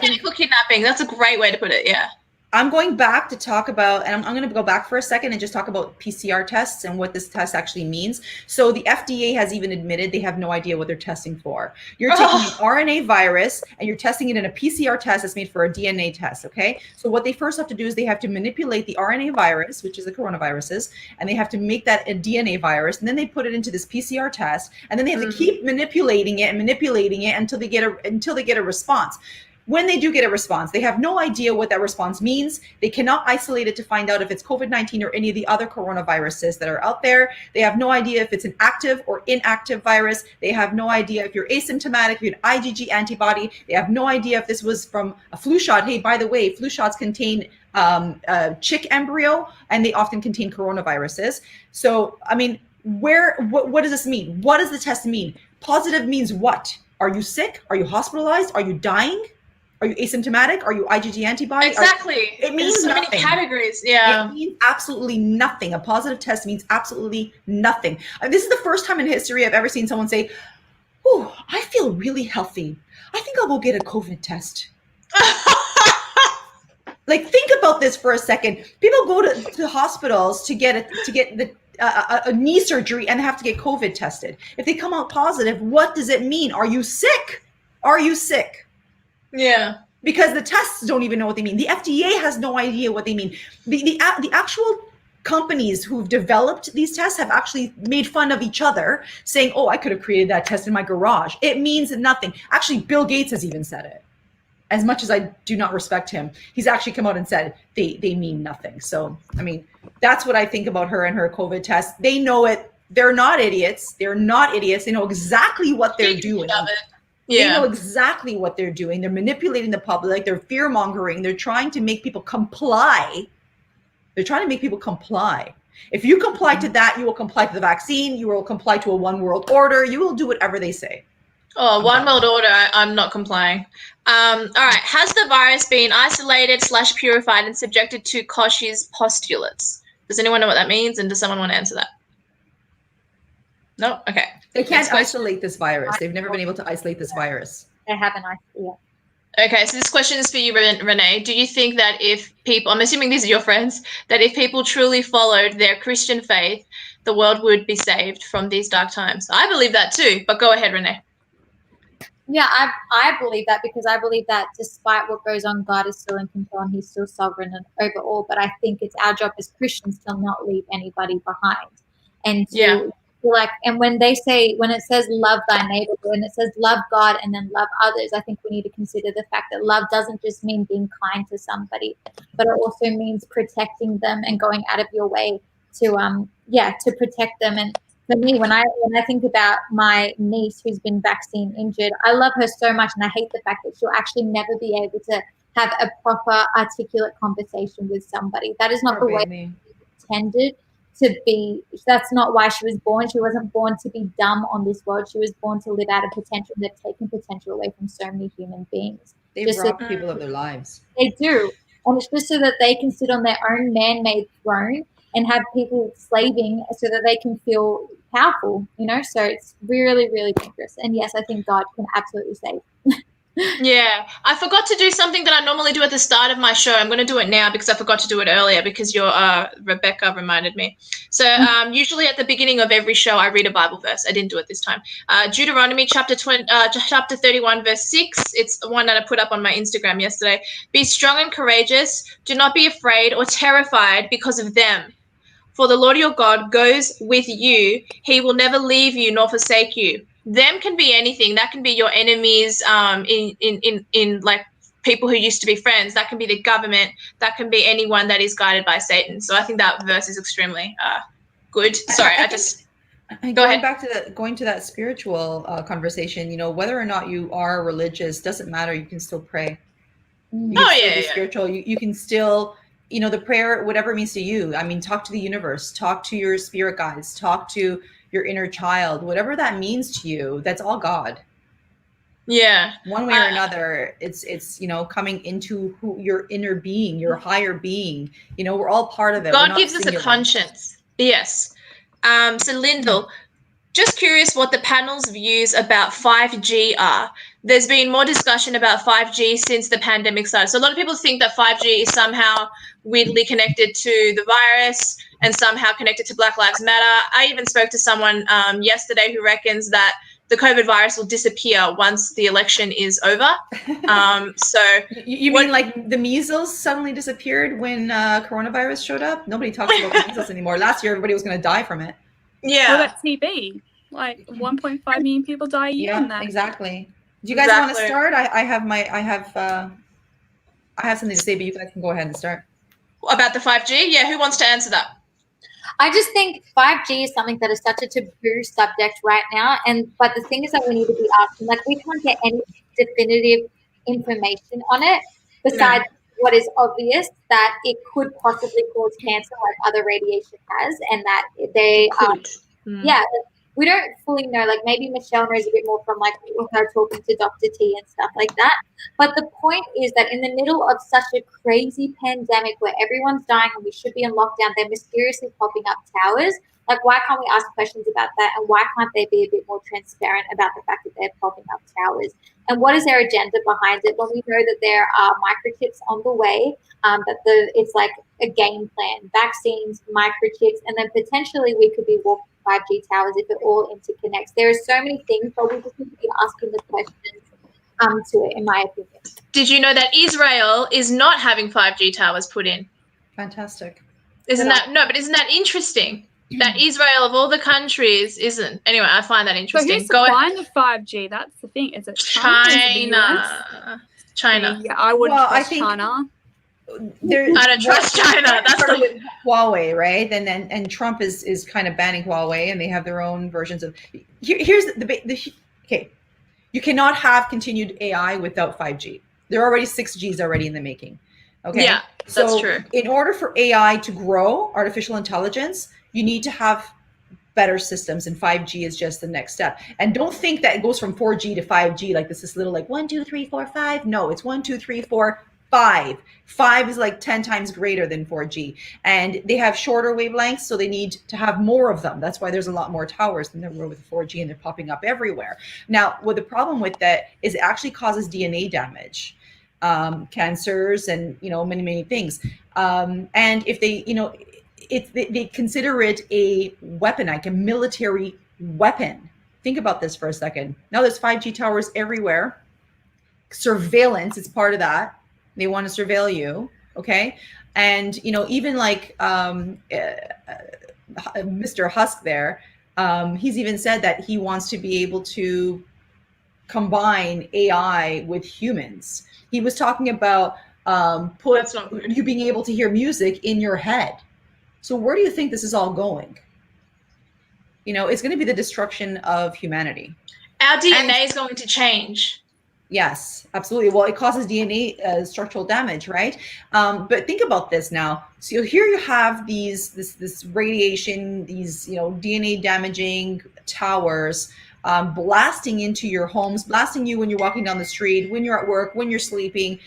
medical kidnapping. That's a great way to put it. Yeah. I'm going back to talk about, and I'm going to go back for a second and just talk about PCR tests and what this test actually means. So the FDA has even admitted they have no idea what they're testing for. You're taking an RNA virus and you're testing it in a PCR test that's made for a DNA test, okay? So what they first have to do is they have to manipulate the RNA virus, which is the coronaviruses, and they have to make that a DNA virus, and then they put it into this PCR test, and then they have to keep manipulating it until they get a response. When they do get a response, they have no idea what that response means. They cannot isolate it to find out if it's COVID-19 or any of the other coronaviruses that are out there. They have no idea if it's an active or inactive virus. They have no idea if you're asymptomatic, if you're an IgG antibody. They have no idea if this was from a flu shot. Hey, by the way, flu shots contain chick embryo, and they often contain coronaviruses. So, I mean, what does this mean? What does the test mean? Positive means what? Are you sick? Are you hospitalized? Are you dying? Are you asymptomatic? Are you IgG antibody? Exactly. It means There's so nothing. many categories. Yeah. It means absolutely nothing. A positive test means absolutely nothing. This is the first time in history I've ever seen someone say, "Oh, I feel really healthy. I think I'll go get a COVID test." Like, think about this for a second. People go to hospitals to get a knee surgery and have to get COVID tested. If they come out positive, what does it mean? Are you sick? Are you sick? Yeah. Because the tests don't even know what they mean. The FDA has no idea what they mean. The actual companies who've developed these tests have actually made fun of each other, saying, "Oh, I could have created that test in my garage." It means nothing. Actually, Bill Gates has even said it. As much as I do not respect him, he's actually come out and said they mean nothing. So, I mean, that's what I think about her and her COVID test. They know it. They're not idiots. They're not idiots. They know exactly what they're doing. Yeah. They know exactly what they're doing. They're manipulating the public. They're fear mongering. They're trying to make people comply. They're trying to make people comply. If you comply to that, you will comply to the vaccine. You will comply to a one world order. You will do whatever they say. Oh, one world order. I'm not complying. All right. Has the virus been isolated / purified and subjected to Cauchy's postulates? Does anyone know what that means? And does someone want to answer that? No? Okay. They can't isolate this virus. They've never been able to isolate this virus. They haven't isolated. Okay, so this question is for you, Renee. Do you think that if people, I'm assuming these are your friends, that if people truly followed their Christian faith, the world would be saved from these dark times? I believe that too, but go ahead, Renee. Yeah, I believe that, because I believe that despite what goes on, God is still in control and he's still sovereign and over all. But I think it's our job as Christians to not leave anybody behind. And to and when it says love thy neighbor, when it says love God and then love others, I think we need to consider the fact that love doesn't just mean being kind to somebody, but it also means protecting them and going out of your way to protect them. And for me, when I think about my niece who's been vaccine injured, I love her so much, and I hate the fact that she'll actually never be able to have a proper, articulate conversation with somebody. That is not the way it's intended to be. That's not why she was born. She wasn't born to be dumb on this world. She was born to live out of potential. They've taken potential away from so many human beings. They rob people of their lives. They do. And it's just so that they can sit on their own man-made throne and have people slaving so that they can feel powerful, so it's really, really dangerous. And yes, I think God can absolutely save. Yeah, I forgot to do something that I normally do at the start of my show. I'm going to do it now because I forgot to do it earlier because your Rebecca reminded me. So usually at the beginning of every show, I read a Bible verse. I didn't do it this time. Deuteronomy chapter 31, verse 6. It's the one that I put up on my Instagram yesterday. Be strong and courageous. Do not be afraid or terrified because of them. For the Lord your God goes with you. He will never leave you nor forsake you. Them can be anything. That can be your enemies in like people who used to be friends. That can be the government. That can be anyone that is guided by Satan. So I think that verse is extremely good. Sorry, go ahead. Going to that spiritual conversation, whether or not you are religious doesn't matter. You can still pray. You can still be spiritual. You can still, the prayer, whatever it means to you. I mean, talk to the universe, talk to your spirit guides, talk to your inner child, whatever that means to you. That's all God. Yeah. One way or another, it's coming into your inner being, your higher being. We're all part of it. God gives us a conscience. Yes. So Lyndall, just curious what the panel's views about 5G are. There's been more discussion about 5G since the pandemic started. So a lot of people think that 5G is somehow weirdly connected to the virus and somehow connected to Black Lives Matter. I even spoke to someone yesterday who reckons that the COVID virus will disappear once the election is over. So you mean like the measles suddenly disappeared when coronavirus showed up? Nobody talks about the measles anymore. Last year, everybody was going to die from it. Yeah. Well, that's TB. Like 1.5 million people die a year on that. Exactly. Do you guys want to start? I have something to say, but you guys can go ahead and start. About the 5G? Yeah, who wants to answer that? I just think 5G is something that is such a taboo subject right now. But the thing is that we need to be asking, we can't get any definitive information on it besides what is obvious, that it could possibly cause cancer like other radiation has, and that they we don't fully know. Like maybe Michelle knows a bit more from like her talking to Dr. T and stuff like that. But the point is that in the middle of such a crazy pandemic where everyone's dying and we should be in lockdown, they're mysteriously popping up towers. Like, why can't we ask questions about that? And why can't they be a bit more transparent about the fact that they're popping up towers? And what is their agenda behind it when we know that there are microchips on the way, it's like a game plan, vaccines, microchips, and then potentially we could be walking 5G towers if it all interconnects. There are so many things, but we just need to be asking the questions to it, in my opinion. Did you know that Israel is not having 5G towers put in? Fantastic. Isn't that interesting? That Israel of all the countries isn't. Anyway, I find that interesting. So who's supplying the 5G? That's the thing. Is it China? China. Yeah, I wouldn't trust China. I don't trust China. That's with Huawei, right? And Trump is kind of banning Huawei, and they have their own versions of. Here's the okay. You cannot have continued AI without 5G. There are already 6Gs already in the making. Okay. Yeah, that's true. In order for AI to grow, artificial intelligence, you need to have better systems, and 5G is just the next step. And don't think that it goes from 4G to 5G like this is little like 1, 2, 3, 4, 5. No, it's 1, 2, 3, 4, 5. 5 is like 10 times greater than 4G. And they have shorter wavelengths, so they need to have more of them. That's why there's a lot more towers than there were with 4G, and they're popping up everywhere. Now, what the problem with that is it actually causes DNA damage, cancers, and many things. And if they, they consider it a weapon, like a military weapon. Think about this for a second. Now there's 5G towers everywhere. Surveillance is part of that. They want to surveil you, okay? And even like Mr. Husk there, he's even said that he wants to be able to combine AI with humans. He was talking about you being able to hear music in your head. So where do you think this is all going? It's going to be the destruction of humanity. Our DNA is going to change. Yes, absolutely. Well, it causes DNA structural damage, right? But think about this now. So here you have this radiation, these DNA damaging towers blasting into your homes, blasting you when you're walking down the street, when you're at work, when you're sleeping,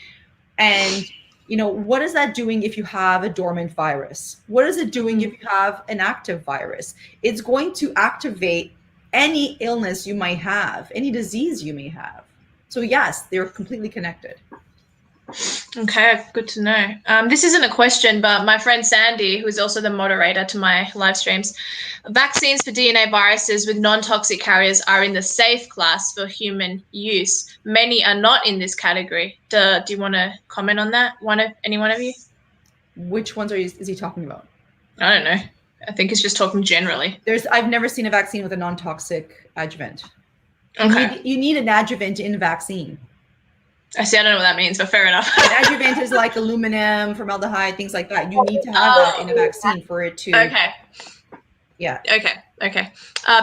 and what is that doing if you have a dormant virus? What is it doing if you have an active virus? It's going to activate any illness you might have, any disease you may have. So yes, they're completely connected. Okay, good to know. This isn't a question, but my friend Sandy, who is also the moderator to my live streams, vaccines for DNA viruses with non-toxic carriers are in the safe class for human use. Many are not in this category. Do you want to comment on that? Any one of you? Which ones is he talking about? I don't know. I think he's just talking generally. I've never seen a vaccine with a non-toxic adjuvant. Okay. You need an adjuvant in vaccine. I don't know what that means, but fair enough. An adjuvant is like aluminum, formaldehyde, things like that. You need to have that in a vaccine for it to. Okay. Yeah. Okay.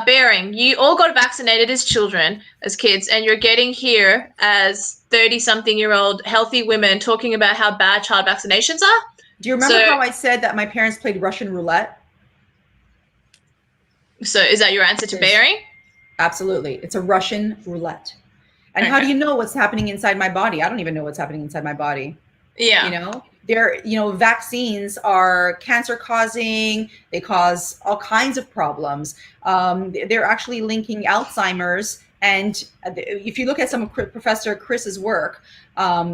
Bearing, you all got vaccinated as children, as kids, and you're getting here as 30-something-year-old healthy women talking about how bad child vaccinations are. Do you remember how I said that my parents played Russian roulette? So is that your answer to Bearing? Absolutely. It's a Russian roulette. And how do you know what's happening inside my body? I don't even know what's happening inside my body. Yeah. Vaccines are cancer causing. They cause all kinds of problems. They're actually linking Alzheimer's. And if you look at some of Professor Chris's work,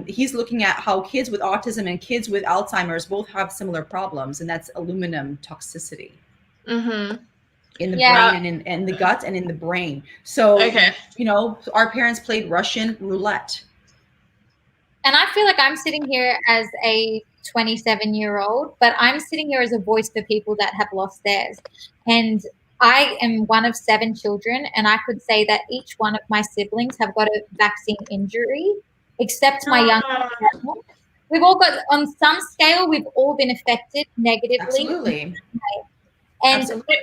he's looking at how kids with autism and kids with Alzheimer's both have similar problems. And that's aluminum toxicity. Mm-hmm. In the brain and in the gut and in the brain. So, our parents played Russian roulette. And I feel like I'm sitting here as a 27-year-old, but I'm sitting here as a voice for people that have lost theirs. And I am one of 7 children, and I could say that each one of my siblings have got a vaccine injury, except my youngest brother. We've all got, on some scale, we've all been affected negatively. Absolutely. And Absolutely.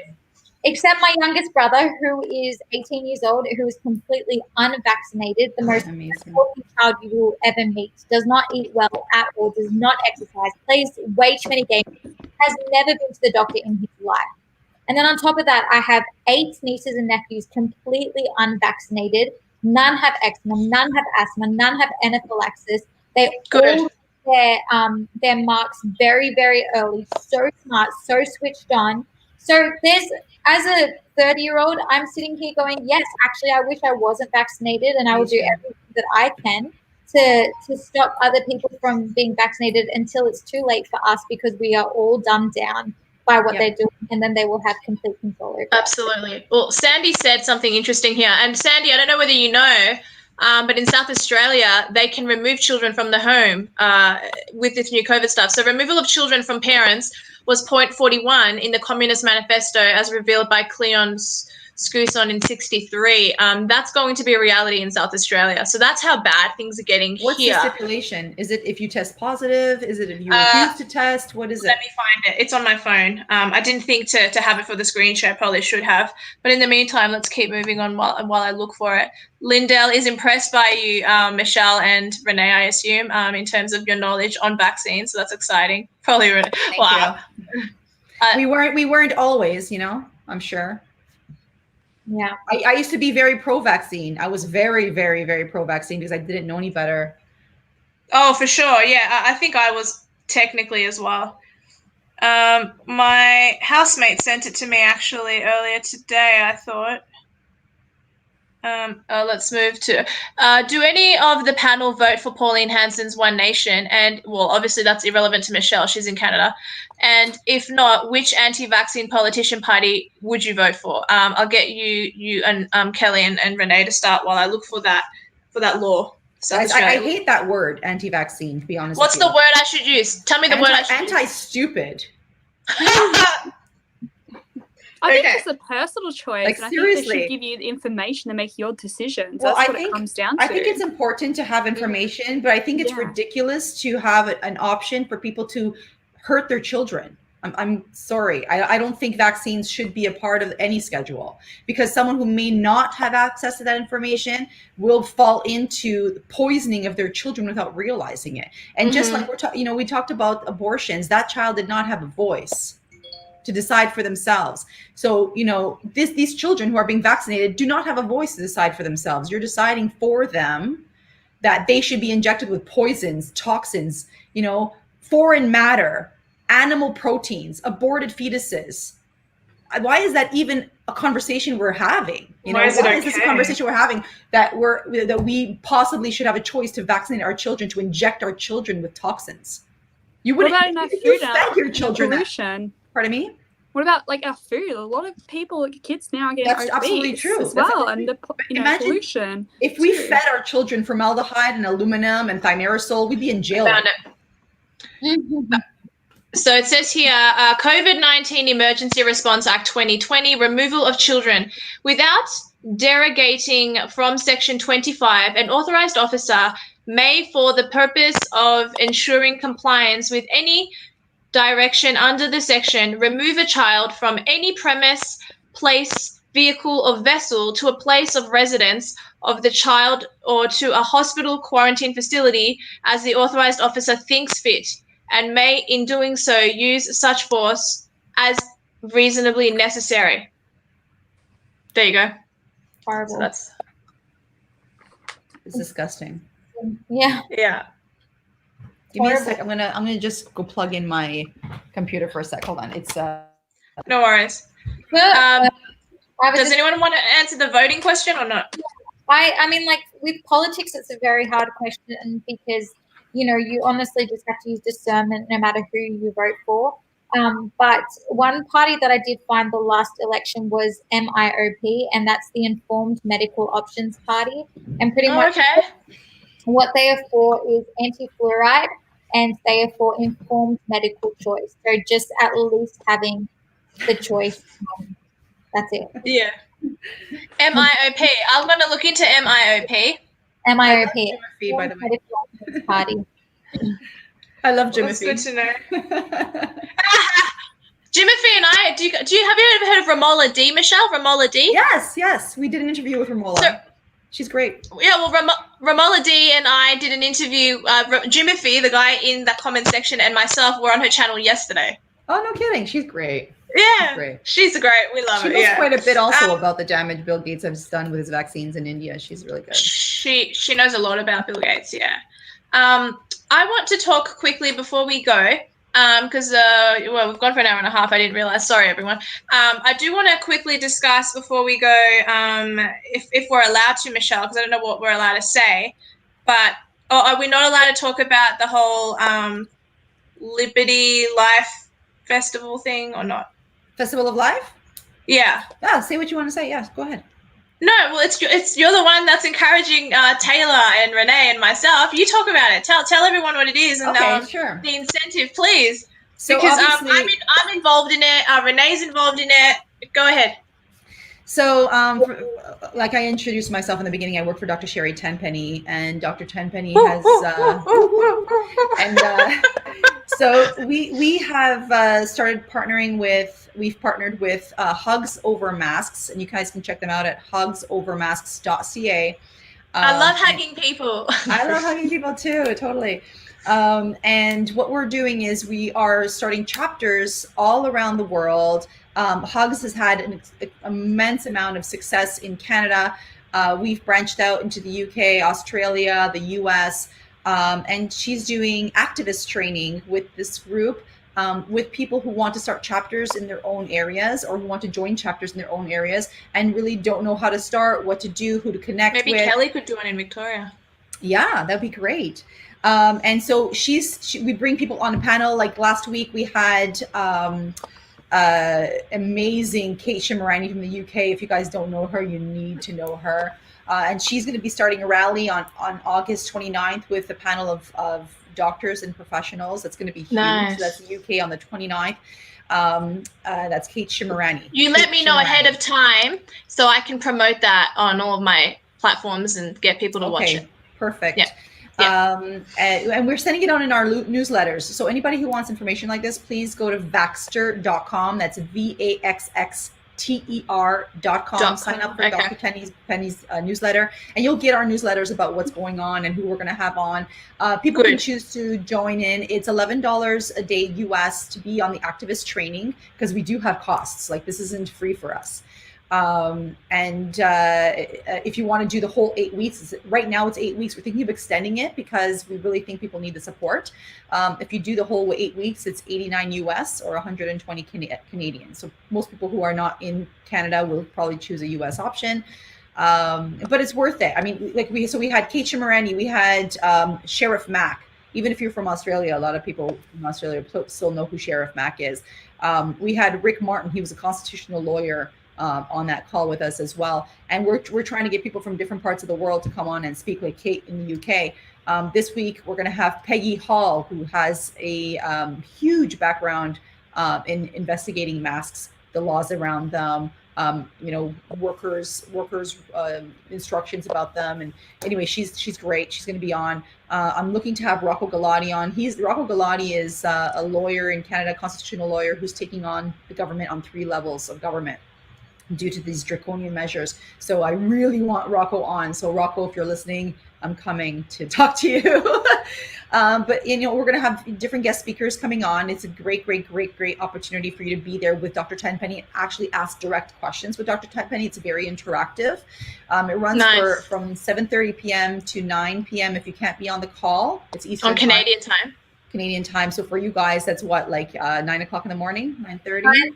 Except my youngest brother, who is 18 years old, who is completely unvaccinated, the most healthy child you will ever meet, does not eat well at all, does not exercise, plays way too many games, has never been to the doctor in his life. And then on top of that, I have 8 nieces and nephews completely unvaccinated. None have eczema, none have asthma, none have anaphylaxis. They all their marks very, very early, so smart, so switched on. So as a 30-year-old, I'm sitting here going, yes, actually, I wish I wasn't vaccinated, and I will do everything that I can to stop other people from being vaccinated until it's too late for us, because we are all dumbed down by what they're doing, and then they will have complete control over Absolutely. Us. Well, Sandy said something interesting here. And Sandy, I don't know whether you know, but in South Australia, they can remove children from the home with this new COVID stuff. So removal of children from parents was 0.41 in the Communist Manifesto as revealed by Cleon Skouson in 1963. That's going to be a reality in South Australia. So that's how bad things are getting What's here. What's the stipulation? Is it if you test positive? Is it if you refuse to test? What is it? Let me find it. It's on my phone. I didn't think to have it for the screen share. Probably should have. But in the meantime, let's keep moving on while I look for it. Lindell is impressed by you, Michelle and Renee, I assume, in terms of your knowledge on vaccines. So that's exciting. Probably. Wow. We weren't always, I'm sure. Yeah. I used to be very pro-vaccine. I was very, very, very pro-vaccine because I didn't know any better. Oh, for sure. Yeah, I think I was technically as well. My housemate sent it to me actually earlier today, I thought. Let's move to, do any of the panel vote for Pauline Hanson's One Nation? And, well, obviously that's irrelevant to Michelle. She's in Canada. And if not, which anti-vaccine politician party would you vote for? I'll get you and Kelly and Renee to start while I look for that law. I hate that word, anti-vaccine, to be honest. What's the word I should use? Tell me the word I should use. Anti-stupid. I think it's a personal choice. Like, and seriously. I think they should give you the information to make your decisions. Well, That's what it comes down to. I think it's important to have information, but I think it's ridiculous to have an option for people to hurt their children. I'm sorry. I don't think vaccines should be a part of any schedule, because someone who may not have access to that information will fall into poisoning of their children without realizing it. And just like we talked about abortions, that child did not have a voice to decide for themselves. So, these children who are being vaccinated do not have a voice to decide for themselves. You're deciding for them that they should be injected with poisons, toxins, foreign matter, animal proteins, aborted fetuses. Why is that even a conversation we're having? Why is this a conversation we're having that we possibly should have a choice to vaccinate our children, to inject our children with toxins? You wouldn't fed your children pollution. Pardon me? What about like our food? A lot of kids now are getting obese absolutely true as well. And the imagine pollution. If we fed our children formaldehyde and aluminum and thimerosal, we'd be in jail. Found it. So it says here, COVID-19 Emergency Response Act 2020, removal of children. Without derogating from Section 25, an authorized officer may, for the purpose of ensuring compliance with any direction under the section, remove a child from any premise, place, vehicle, or vessel to a place of residence of the child or to a hospital quarantine facility as the authorized officer thinks fit, and may, in doing so, use such force as reasonably necessary. There you go. Horrible. So it's disgusting. Yeah. Yeah. Give me a sec. I'm gonna just go plug in my computer for a sec. Hold on. It's no worries. Does anyone want to answer the voting question or not? I mean, like with politics, it's a very hard question because you honestly just have to use discernment no matter who you vote for. But one party that I did find the last election was MIOP, and that's the Informed Medical Options Party. And pretty much what they are for is anti-fluoride, and they are for informed medical choice. So just at least having the choice. That's it. Yeah. MIOP. I'm going to look into MIOP. MIOP. By the way. Party. I love Jimmy. That's good to know. Jimothy and I, have you ever heard of Romola D, Michelle? Romola D? Yes. We did an interview with Romola. So, she's great. Yeah, well, Romola D and I did an interview. Jimothy, the guy in that comment section, and myself were on her channel yesterday. Oh, no kidding. She's great. Yeah, Great. she's great. We love She her. knows Yeah. quite a bit also about the damage Bill Gates has done with his vaccines in India. She's really good. She knows a lot about Bill Gates. Yeah. I want to talk quickly before we go. Because well, we've gone for an hour and a half. I didn't realize. Sorry, everyone. I do want to quickly discuss before we go, if we're allowed to, Michelle, because I don't know what we're allowed to say. But are we not allowed to talk about the whole Liberty Life Festival thing or not? Festival of Life? Yeah. Yeah, say what you want to say. Yes, go ahead. No, well, it's you're the one that's encouraging Taylor and Renee and myself. You talk about it. Tell everyone what it is and sure. the incentive, please. So because obviously, I'm involved in it. Renee's involved in it. Go ahead. So, like I introduced myself in the beginning, I work for Dr. Sherri Tenpenny, and Dr. Tenpenny has, so we have started partnering with. We've partnered with Hugs Over Masks, and you guys can check them out at hugsovermasks.ca. I love hugging people. I love hugging people too, totally. And what we're doing is we are starting chapters all around the world. Hugs has had an immense amount of success in Canada. We've branched out into the UK, Australia, the US, and she's doing activist training with this group, with people who want to start chapters in their own areas or who want to join chapters in their own areas and really don't know how to start, what to do, who to connect with. Maybe Kelly could join in Victoria. Yeah, that'd be great. And so we bring people on a panel. Like last week, we had amazing Kate Shimarani from the UK. If you guys don't know her, you need to know her. And she's going to be starting a rally on August 29th with a panel of doctors and professionals. That's going to be huge. Nice. So that's the UK on the 29th. That's Kate Shimarani. You let me know ahead of time so I can promote that on all of my platforms and get people to watch it. Perfect. Yeah. Yeah. And we're sending it out in our newsletters. So anybody who wants information like this, please go to Vaxxter.com. That's VAXXTER.com. Sign up for Dr. Penny's newsletter, and you'll get our newsletters about what's going on and who we're going to have on. People can choose to join in. It's $11 a day US to be on the activist training, because we do have costs. Like, this isn't free for us. If you want to do the whole 8 weeks, right now it's 8 weeks. We're thinking of extending it because we really think people need the support. If you do the whole 8 weeks, it's $89 US or 120 Canadian. So most people who are not in Canada will probably choose a US option. But it's worth it. I mean, we had Kate Shimarani, we had Sheriff Mack. Even if you're from Australia, a lot of people from Australia still know who Sheriff Mack is. We had Rick Martin. He was a constitutional lawyer on that call with us as well. And we're trying to get people from different parts of the world to come on and speak, like Kate in the UK. This week, we're going to have Peggy Hall, who has a huge background in investigating masks, the laws around them, workers instructions about them. And anyway, she's great. She's going to be on. I'm looking to have Rocco Galati on. Rocco Galati is a lawyer in Canada, constitutional lawyer, who's taking on the government on 3 levels of government due to these draconian measures. So I really want Rocco on. So Rocco, if you're listening, I'm coming to talk to you. But we're going to have different guest speakers coming on. It's a great opportunity for you to be there with Dr. Tenpenny and actually ask direct questions with Dr. Tenpenny. It's very interactive. It runs from 7:30 p.m. to 9 p.m. If you can't be on the call, it's Eastern on Canadian time. Canadian time. So for you guys, that's what, like 9 o'clock in the morning, 9:30?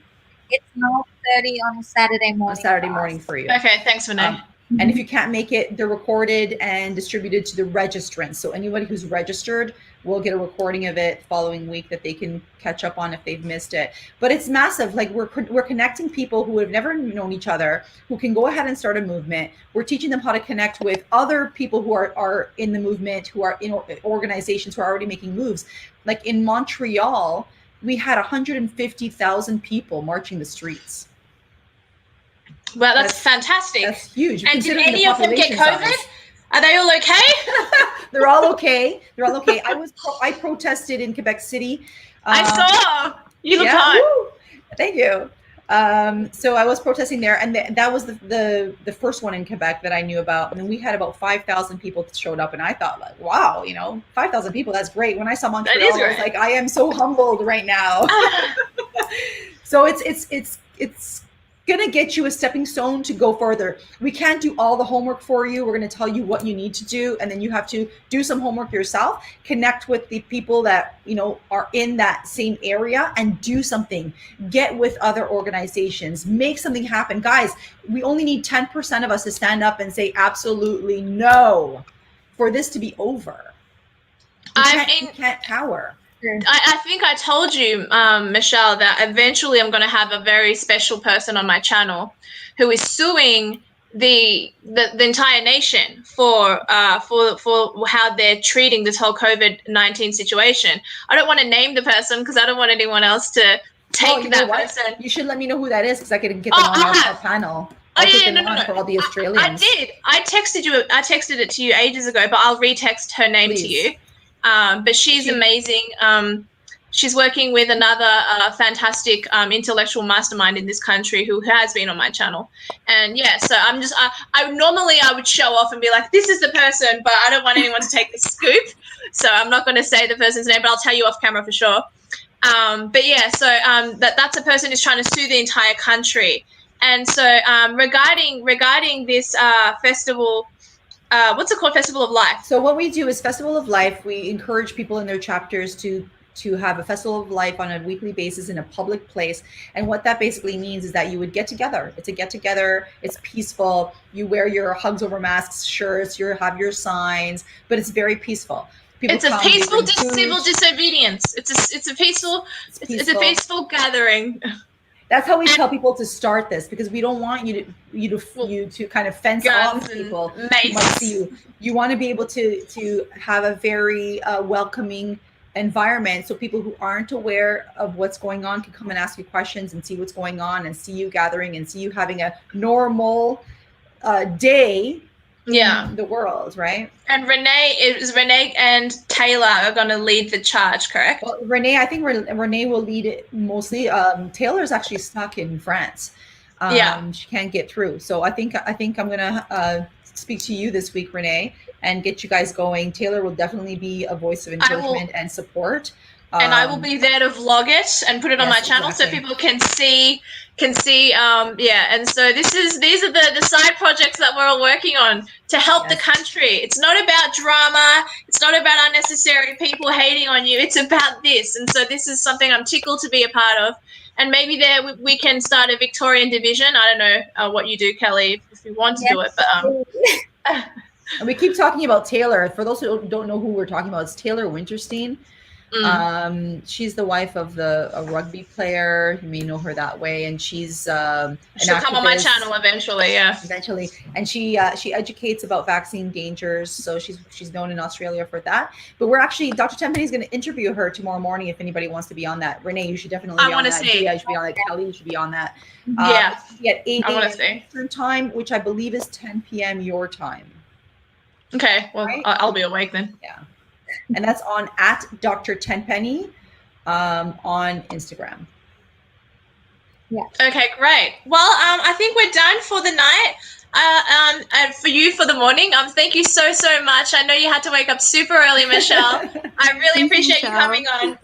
It's 9:30 on a Saturday morning. On Saturday morning for you. Okay, thanks, Renee. And if you can't make it, they're recorded and distributed to the registrants. So anybody who's registered will get a recording of it following week that they can catch up on if they've missed it. But it's massive. Like, we're connecting people who have never known each other, who can go ahead and start a movement. We're teaching them how to connect with other people who are in the movement, who are in organizations who are already making moves. Like in Montreal, we had 150,000 people marching the streets. Well, that's fantastic. That's huge. And did any of them get COVID? Size. Are they all okay? They're all okay. I protested in Quebec City. I saw. You look hot. Woo. Thank you. So I was protesting there, and that was the first one in Quebec that I knew about. And then we had about 5,000 people showed up, and I thought, like, wow, 5,000 people, that's great. When I saw Montreal, I was like, I am so humbled right now. So it's going to get you a stepping stone to go further. We can't do all the homework for you. We're going to tell you what you need to do, and then you have to do some homework yourself, connect with the people that, you know, are in that same area and do something. Get with other organizations, make something happen. Guys, we only need 10% of us to stand up and say absolutely no for this to be over. You can't cower. I think I told you, Michelle, that eventually I'm going to have a very special person on my channel who is suing the entire nation for how they're treating this whole COVID-19 situation. I don't want to name the person because I don't want anyone else to take that person. You should let me know who that is because I can get them on our panel. I'll take them on for all the Australians. I did. I texted it to you ages ago, but I'll retext her name to you. But she's amazing. She's working with another fantastic intellectual mastermind in this country who has been on my channel. And yeah, so I'm just, I normally I would show off and be like, this is the person, but I don't want anyone to take the scoop. So I'm not going to say the person's name, but I'll tell you off camera for sure. But yeah, so that's a person who's trying to sue the entire country. And so regarding this festival, what's it called? Festival of Life. So what we do is Festival of Life. We encourage people in their chapters to have a Festival of Life on a weekly basis in a public place. And what that basically means is that you would get together. It's a get together. It's peaceful. You wear your hugs over masks shirts. You have your signs, but it's very peaceful. It's a peaceful civil disobedience. It's a peaceful gathering. That's how we tell people to start this, because we don't want you to kind of fence off people who might see you. You want to be able to have a very welcoming environment, so people who aren't aware of what's going on can come and ask you questions and see what's going on and see you gathering and see you having a normal day in the world, right? And Renee and Taylor are going to lead the charge, correct? Well, I think Renee will lead it mostly. Taylor's actually stuck in France. She can't get through. So I think I'm going to speak to you this week, Renee, and get you guys going. Taylor will definitely be a voice of encouragement and support. And I will be there to vlog it and put it on my channel so people can see. And so these are the side projects that we're all working on to help the country. It's not about drama. It's not about unnecessary people hating on you. It's about this. And so this is something I'm tickled to be a part of. And maybe there we can start a Victorian division. I don't know what you do, Kelly, if you want to do it. But and we keep talking about Taylor. For those who don't know who we're talking about, it's Taylor Winterstein. She's the wife of a rugby player. You may know her that way, and she's she'll come on my channel eventually. And she educates about vaccine dangers, so she's known in Australia for that. But we're actually, Dr. Tenpenny is going to interview her tomorrow morning if anybody wants to be on that. Renee, you should definitely be on that. Gia, you should be on that. Kelly, you should be on that. At 8 a.m. Eastern time, which I believe is 10 p.m. your time. Okay, well, right? I'll be awake then. Yeah. And that's on @Dr. Tenpenny on Instagram. Yeah. Okay, great. Well, I think we're done for the night. And for you for the morning. Thank you so much. I know you had to wake up super early, Michelle. I really appreciate you coming on.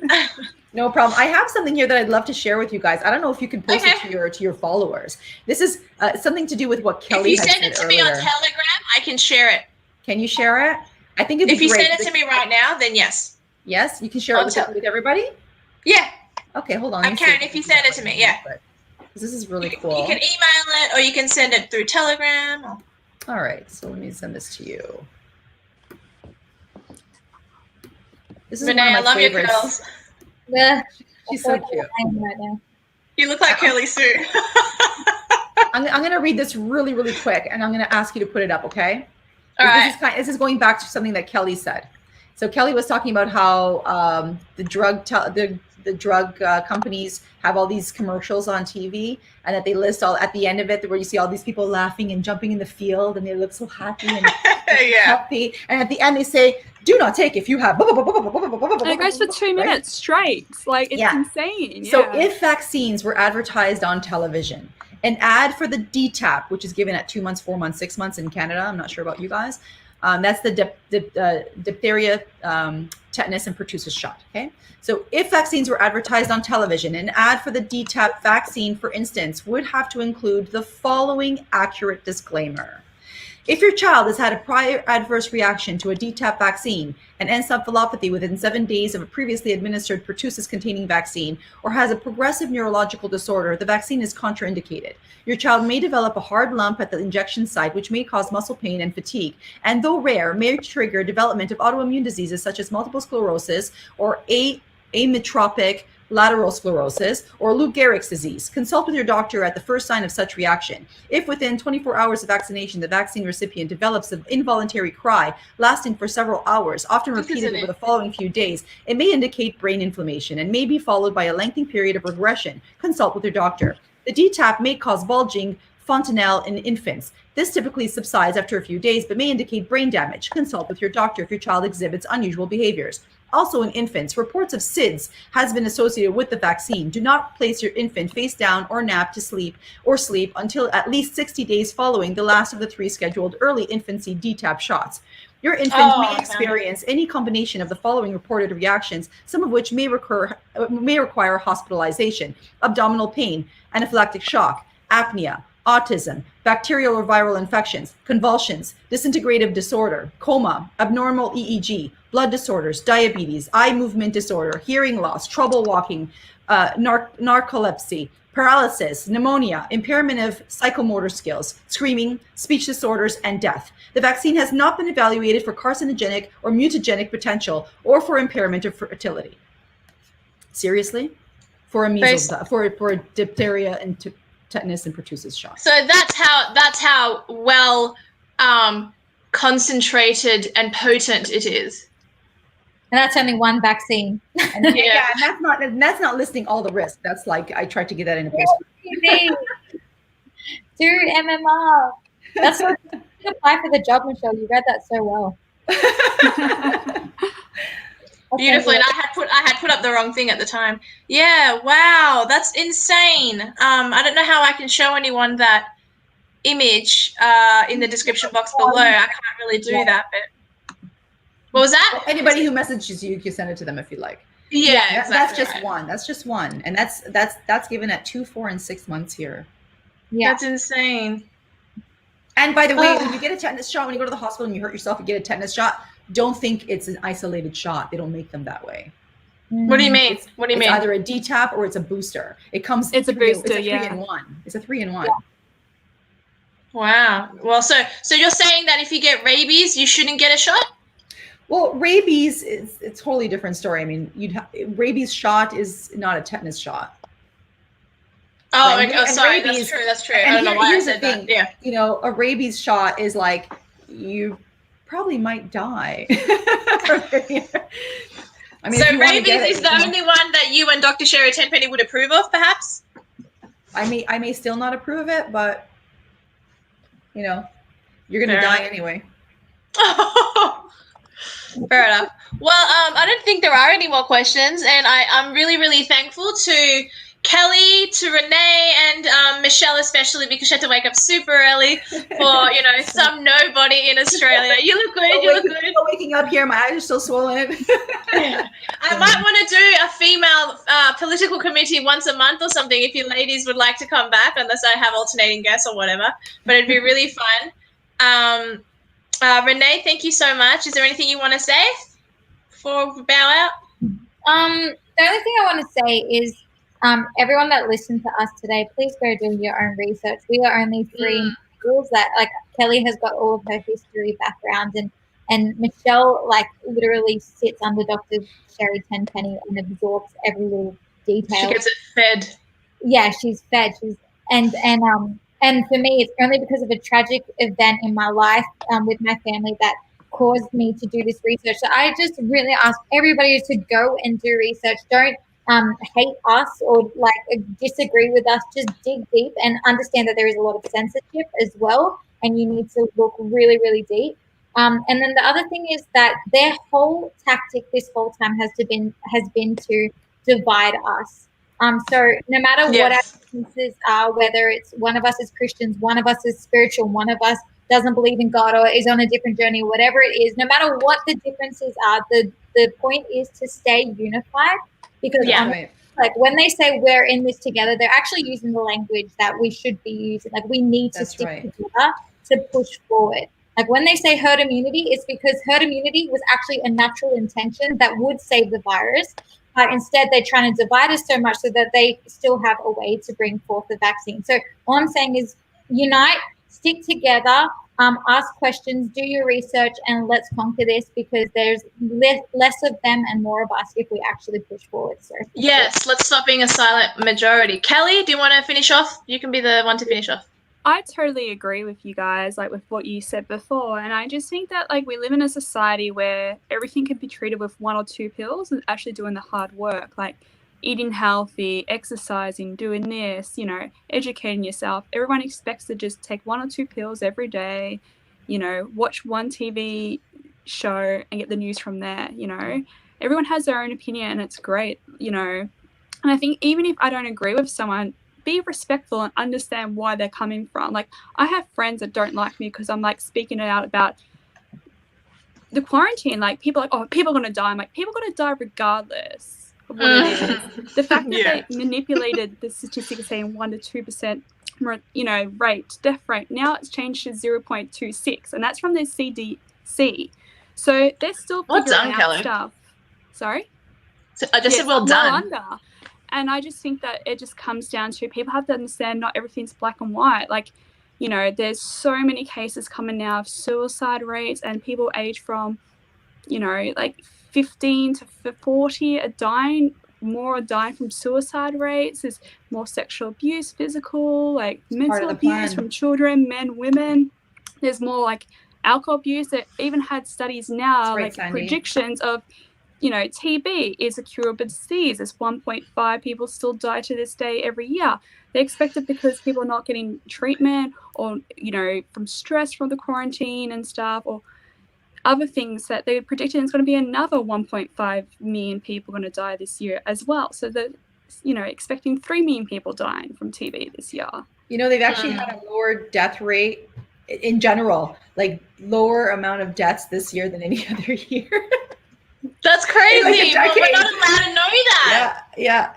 No problem. I have something here that I'd love to share with you guys. I don't know if you can post it to your followers. This is something to do with what Kelly had said earlier. If you send it to me on Telegram, I can share it. Can you share it? I think it'd be great. If you send it to me right now, then yes. Yes? You can share it with everybody? Yeah. Okay, hold on. I can if you send it to me, yeah. This is really cool. You can email it or you can send it through Telegram. All right, so let me send this to you. This is Renee, one of my favorites. Your curls. Yeah. She's so cute. Right now. You look like Curly Sue. I'm going to read this really, really quick, and I'm going to ask you to put it up, okay? All right. This is going back to something that Kelly said. So Kelly was talking about how the drug companies have all these commercials on TV, and that they list all at the end of it where you see all these people laughing and jumping in the field, and they look so happy and happy. And at the end they say, "Do not take if you have." And it goes for 2 minutes straight. Like it's insane. Yeah. So if vaccines were advertised on television, an ad for the DTaP, which is given at 2 months, 4 months, 6 months in Canada, I'm not sure about you guys, That's the diphtheria, tetanus, and pertussis shot. Okay. So if vaccines were advertised on television, an ad for the DTaP vaccine, for instance, would have to include the following accurate disclaimer. If your child has had a prior adverse reaction to a DTaP vaccine, an encephalopathy within 7 days of a previously administered pertussis-containing vaccine, or has a progressive neurological disorder, the vaccine is contraindicated. Your child may develop a hard lump at the injection site, which may cause muscle pain and fatigue, and though rare, may trigger development of autoimmune diseases such as multiple sclerosis or amyotrophic lateral sclerosis, or Lou Gehrig's disease. Consult with your doctor at the first sign of such reaction. If within 24 hours of vaccination, the vaccine recipient develops an involuntary cry lasting for several hours, often repeated over the following few days, it may indicate brain inflammation and may be followed by a lengthy period of regression. Consult with your doctor. The DTaP may cause bulging fontanelle in infants. This typically subsides after a few days, but may indicate brain damage. Consult with your doctor if your child exhibits unusual behaviors. Also in infants, reports of SIDS has been associated with the vaccine. Do not place your infant face down or nap to sleep until at least 60 days following the last of the 3 scheduled early infancy DTaP shots. Your infant may experience any combination of the following reported reactions, some of which may require hospitalization: abdominal pain, anaphylactic shock, apnea, autism, bacterial or viral infections, convulsions, disintegrative disorder, coma, abnormal EEG, blood disorders, diabetes, eye movement disorder, hearing loss, trouble walking, narcolepsy, paralysis, pneumonia, impairment of psychomotor skills, screaming, speech disorders, and death. The vaccine has not been evaluated for carcinogenic or mutagenic potential or for impairment of fertility. Seriously? For a measles, for diphtheria and tetanus and pertussis shot. So that's how well concentrated and potent it is. And that's only one vaccine. And and that's not listing all the risks. That's like, I tried to get that in a post. Dude, MMR. That's what you apply for the job, Michelle. You read that so well. Beautifully, and I had put up the wrong thing at the time. Yeah, wow, that's insane. I don't know how I can show anyone that image in the description box below. I can't really do that, but what was that? Well, anybody who messages you can send it to them if you like. Yeah, exactly that's just one. That's just one, and that's given at 2, 4, and 6 months here. Yeah, that's insane. And by the way, when you get a tetanus shot, when you go to the hospital and you hurt yourself and get a tetanus shot, don't think it's an isolated shot. They don't make them that way. What do you mean? What do you mean? It's either a DTaP or it's a booster. It's a booster. It's a 3-in-1. It's a 3-in-1. Yeah. Wow. Well, so you're saying that if you get rabies, you shouldn't get a shot? Well, rabies it's a totally different story. I mean, rabies shot is not a tetanus shot. Oh, right? Sorry. Rabies, that's true. I don't know why I said that. Yeah. You know, a rabies shot is like, you probably might die. I mean, so rabies is the only one that you and Dr. Sherri Tenpenny would approve of, perhaps? I may still not approve of it, but you know, you're gonna die anyway. Fair enough. Well, I don't think there are any more questions, and I'm really, really thankful to Kelly, to Renee, and Michelle especially, because she had to wake up super early for, you know, some nobody in Australia. You look good. You look good. Still waking up here, my eyes are still swollen. I might want to do a female political committee once a month or something if you ladies would like to come back, unless I have alternating guests or whatever. But it'd be really fun. Renee, thank you so much. Is there anything you want to say before we bow out? The only thing I want to say is, everyone that listened to us today, please go do your own research. We are only 3 individuals that, like, Kelly has got all of her history, background, and Michelle, like, literally sits under Dr. Sherri Tenpenny and absorbs every little detail. She gets it fed. Yeah, she's fed. And for me, it's only because of a tragic event in my life with my family that caused me to do this research. So I just really ask everybody to go and do research. Don't hate us or like disagree with us. Just dig deep and understand that there is a lot of censorship as well, and you need to look really, really deep. And then the other thing is that their whole tactic this whole time has been to divide us. So no matter what our differences are, whether it's one of us is Christians, one of us is spiritual, one of us doesn't believe in God or is on a different journey, whatever it is, no matter what the differences are, the point is to stay unified, because like when they say we're in this together, they're actually using the language that we should be using. Like we need to stick together to push forward. Like when they say herd immunity, it's because herd immunity was actually a natural intention that would save the virus. But instead, they're trying to divide us so much so that they still have a way to bring forth the vaccine. So all I'm saying is unite, stick together, ask questions, do your research, and let's conquer this, because there's less of them and more of us if we actually push forward. So yes, let's stop being a silent majority. Kelly, do you want to finish off? You can be the one to finish off. I totally agree with you guys, like with what you said before. And I just think that like we live in a society where everything can be treated with 1 or 2 pills and actually doing the hard work, like eating healthy, exercising, doing this, you know, educating yourself. Everyone expects to just take 1 or 2 pills every day, you know, watch one TV show and get the news from there, you know. Everyone has their own opinion and it's great, you know. And I think even if I don't agree with someone, be respectful and understand why they're coming from. Like, I have friends that don't like me because I'm like speaking it out about the quarantine. Like, people are like, oh, people are going to die. I'm like, people are going to die regardless of what it is. The fact that they manipulated the statistics saying 1 to 2%, you know, death rate. Now it's changed to 0.26, and that's from the CDC. So they're still figuring out stuff. Sorry? So I just said well done. And I just think that it just comes down to people have to understand not everything's black and white. Like, you know, there's so many cases coming now of suicide rates, and people aged from, you know, like 15 to 40 are dying from suicide rates. There's more sexual abuse, physical, like mental abuse from children, men, women. There's more like alcohol abuse. That even had studies now, like predictions of, you know, TB is a curable disease. There's 1.5 people still die to this day every year. They expect it because people are not getting treatment, or, you know, from stress from the quarantine and stuff, or other things that they're predicting is going to be another 1.5 million people going to die this year as well. So they're, you know, expecting 3 million people dying from TB this year. You know, they've actually had a lower death rate in general, like lower amount of deaths this year than any other year. That's crazy. But we're not allowed to know that. Yeah.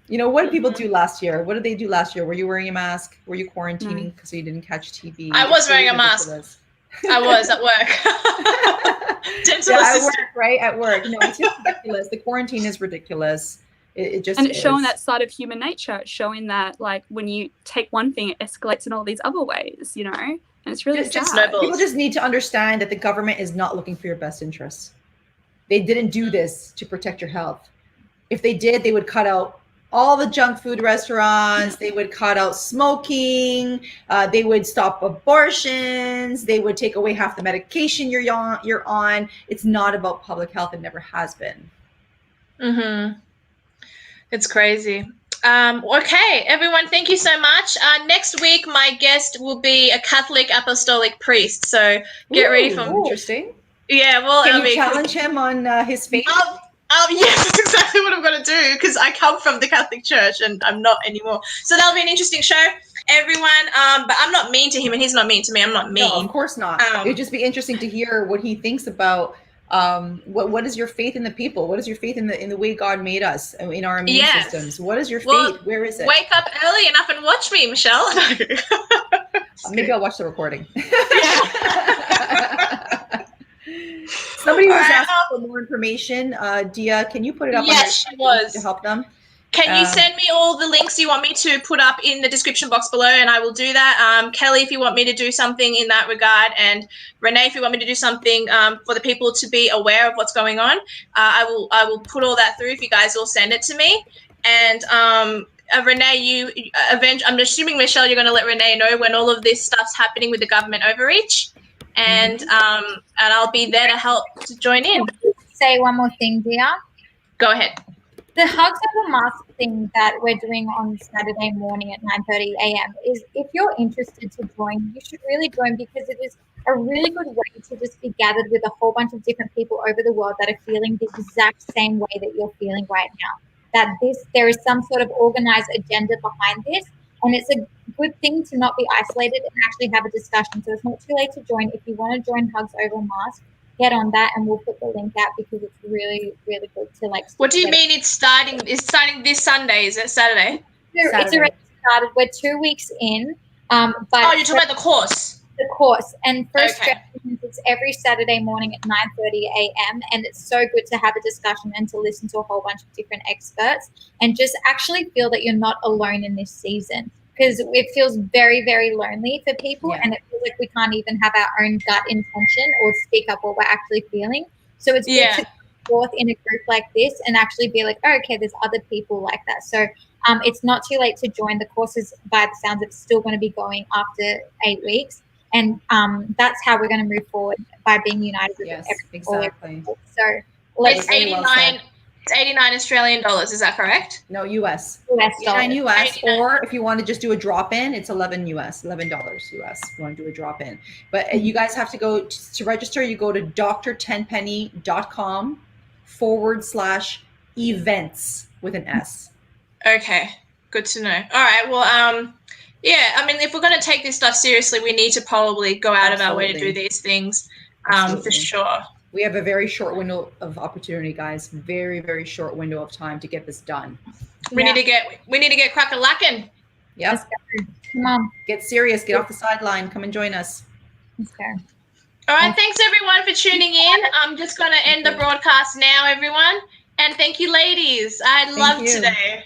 You know, what did people do last year? What did they do last year? Were you wearing a mask? Were you quarantining because you didn't catch TB? I was wearing a mask. I was at work. Dental at work, right? At work. No, it's just ridiculous. The quarantine is ridiculous. It just and it's showing that side of human nature. It's showing that, like, when you take one thing, it escalates in all these other ways, you know? And it's really sad. People just need to understand that the government is not looking for your best interests. They didn't do this to protect your health. If they did, they would cut out all the junk food restaurants. They would cut out smoking. They would stop abortions. They would take away half the medication you're on. It's not about public health. It never has been. It's crazy. Okay, everyone, thank you so much. Next week, my guest will be a Catholic apostolic priest. So get ready for interesting. Yeah, well, can you challenge him on his faith? Yes, that's exactly what I'm going to do, because I come from the Catholic Church and I'm not anymore. So that'll be an interesting show, everyone. But I'm not mean to him and he's not mean to me. I'm not mean. No, of course not. It would just be interesting to hear what he thinks about what is your faith in the people? What is your faith in the way God made us, in our immune systems? What is your faith? Where is it? Wake up early enough and watch me, Michelle. Maybe I'll watch the recording. Somebody was asking for more information. Dia, can you put it up? Yes, she was. To help them. Can you send me all the links you want me to put up in the description box below, and I will do that. Kelly, if you want me to do something in that regard, and Renee, if you want me to do something for the people to be aware of what's going on, I will put all that through if you guys all send it to me. And Renee, I'm assuming, Michelle, you're going to let Renee know when all of this stuff's happening with the government overreach. And I'll be there to help to join in. Say one more thing, Dia. Go ahead. The Hugs of a Mask thing that we're doing on Saturday morning at 9:30 a.m. is, if you're interested to join, you should really join, because it is a really good way to just be gathered with a whole bunch of different people over the world that are feeling the exact same way that you're feeling right now. That there is some sort of organized agenda behind this. And it's a good thing to not be isolated and actually have a discussion. So it's not too late to join. If you want to join Hugs Over Mask, get on that, and we'll put the link out because it's really, really good to like. What do you mean it's starting? It's starting this Sunday? Is it Saturday? It's already started. We're 2 weeks in. But you're talking about the course. The course, and first it's every Saturday morning at 9:30 a.m. and it's so good to have a discussion and to listen to a whole bunch of different experts and just actually feel that you're not alone in this season, because it feels very, very lonely for people, and it feels like we can't even have our own gut intention or speak up what we're actually feeling. So it's good to go forth in a group like this and actually be like, oh, okay, there's other people like that. So it's not too late to join. The courses, by the sounds of it, still going to be going after 8 weeks. And that's how we're going to move forward, by being united with everyone. Exactly. So it's 89. It's 89 Australian dollars. Is that correct? No, US. US. Or if you want to just do a drop in, it's $11 US. If you want to do a drop in. But you guys have to go to register. You go to drtenpenny.com/events with an S. Okay, good to know. All right. Well, yeah, I mean, if we're going to take this stuff seriously, we need to probably go out of our way to do these things, for sure. We have a very short window of opportunity, guys. Very, very short window of time to get this done. We need to get crack-a-lacking. Yep. Come on. Get serious. Get off the sideline. Come and join us. Let's go. All right. Thanks, everyone, for tuning in. I'm just going to end the broadcast now, everyone. And thank you, ladies. I loved today.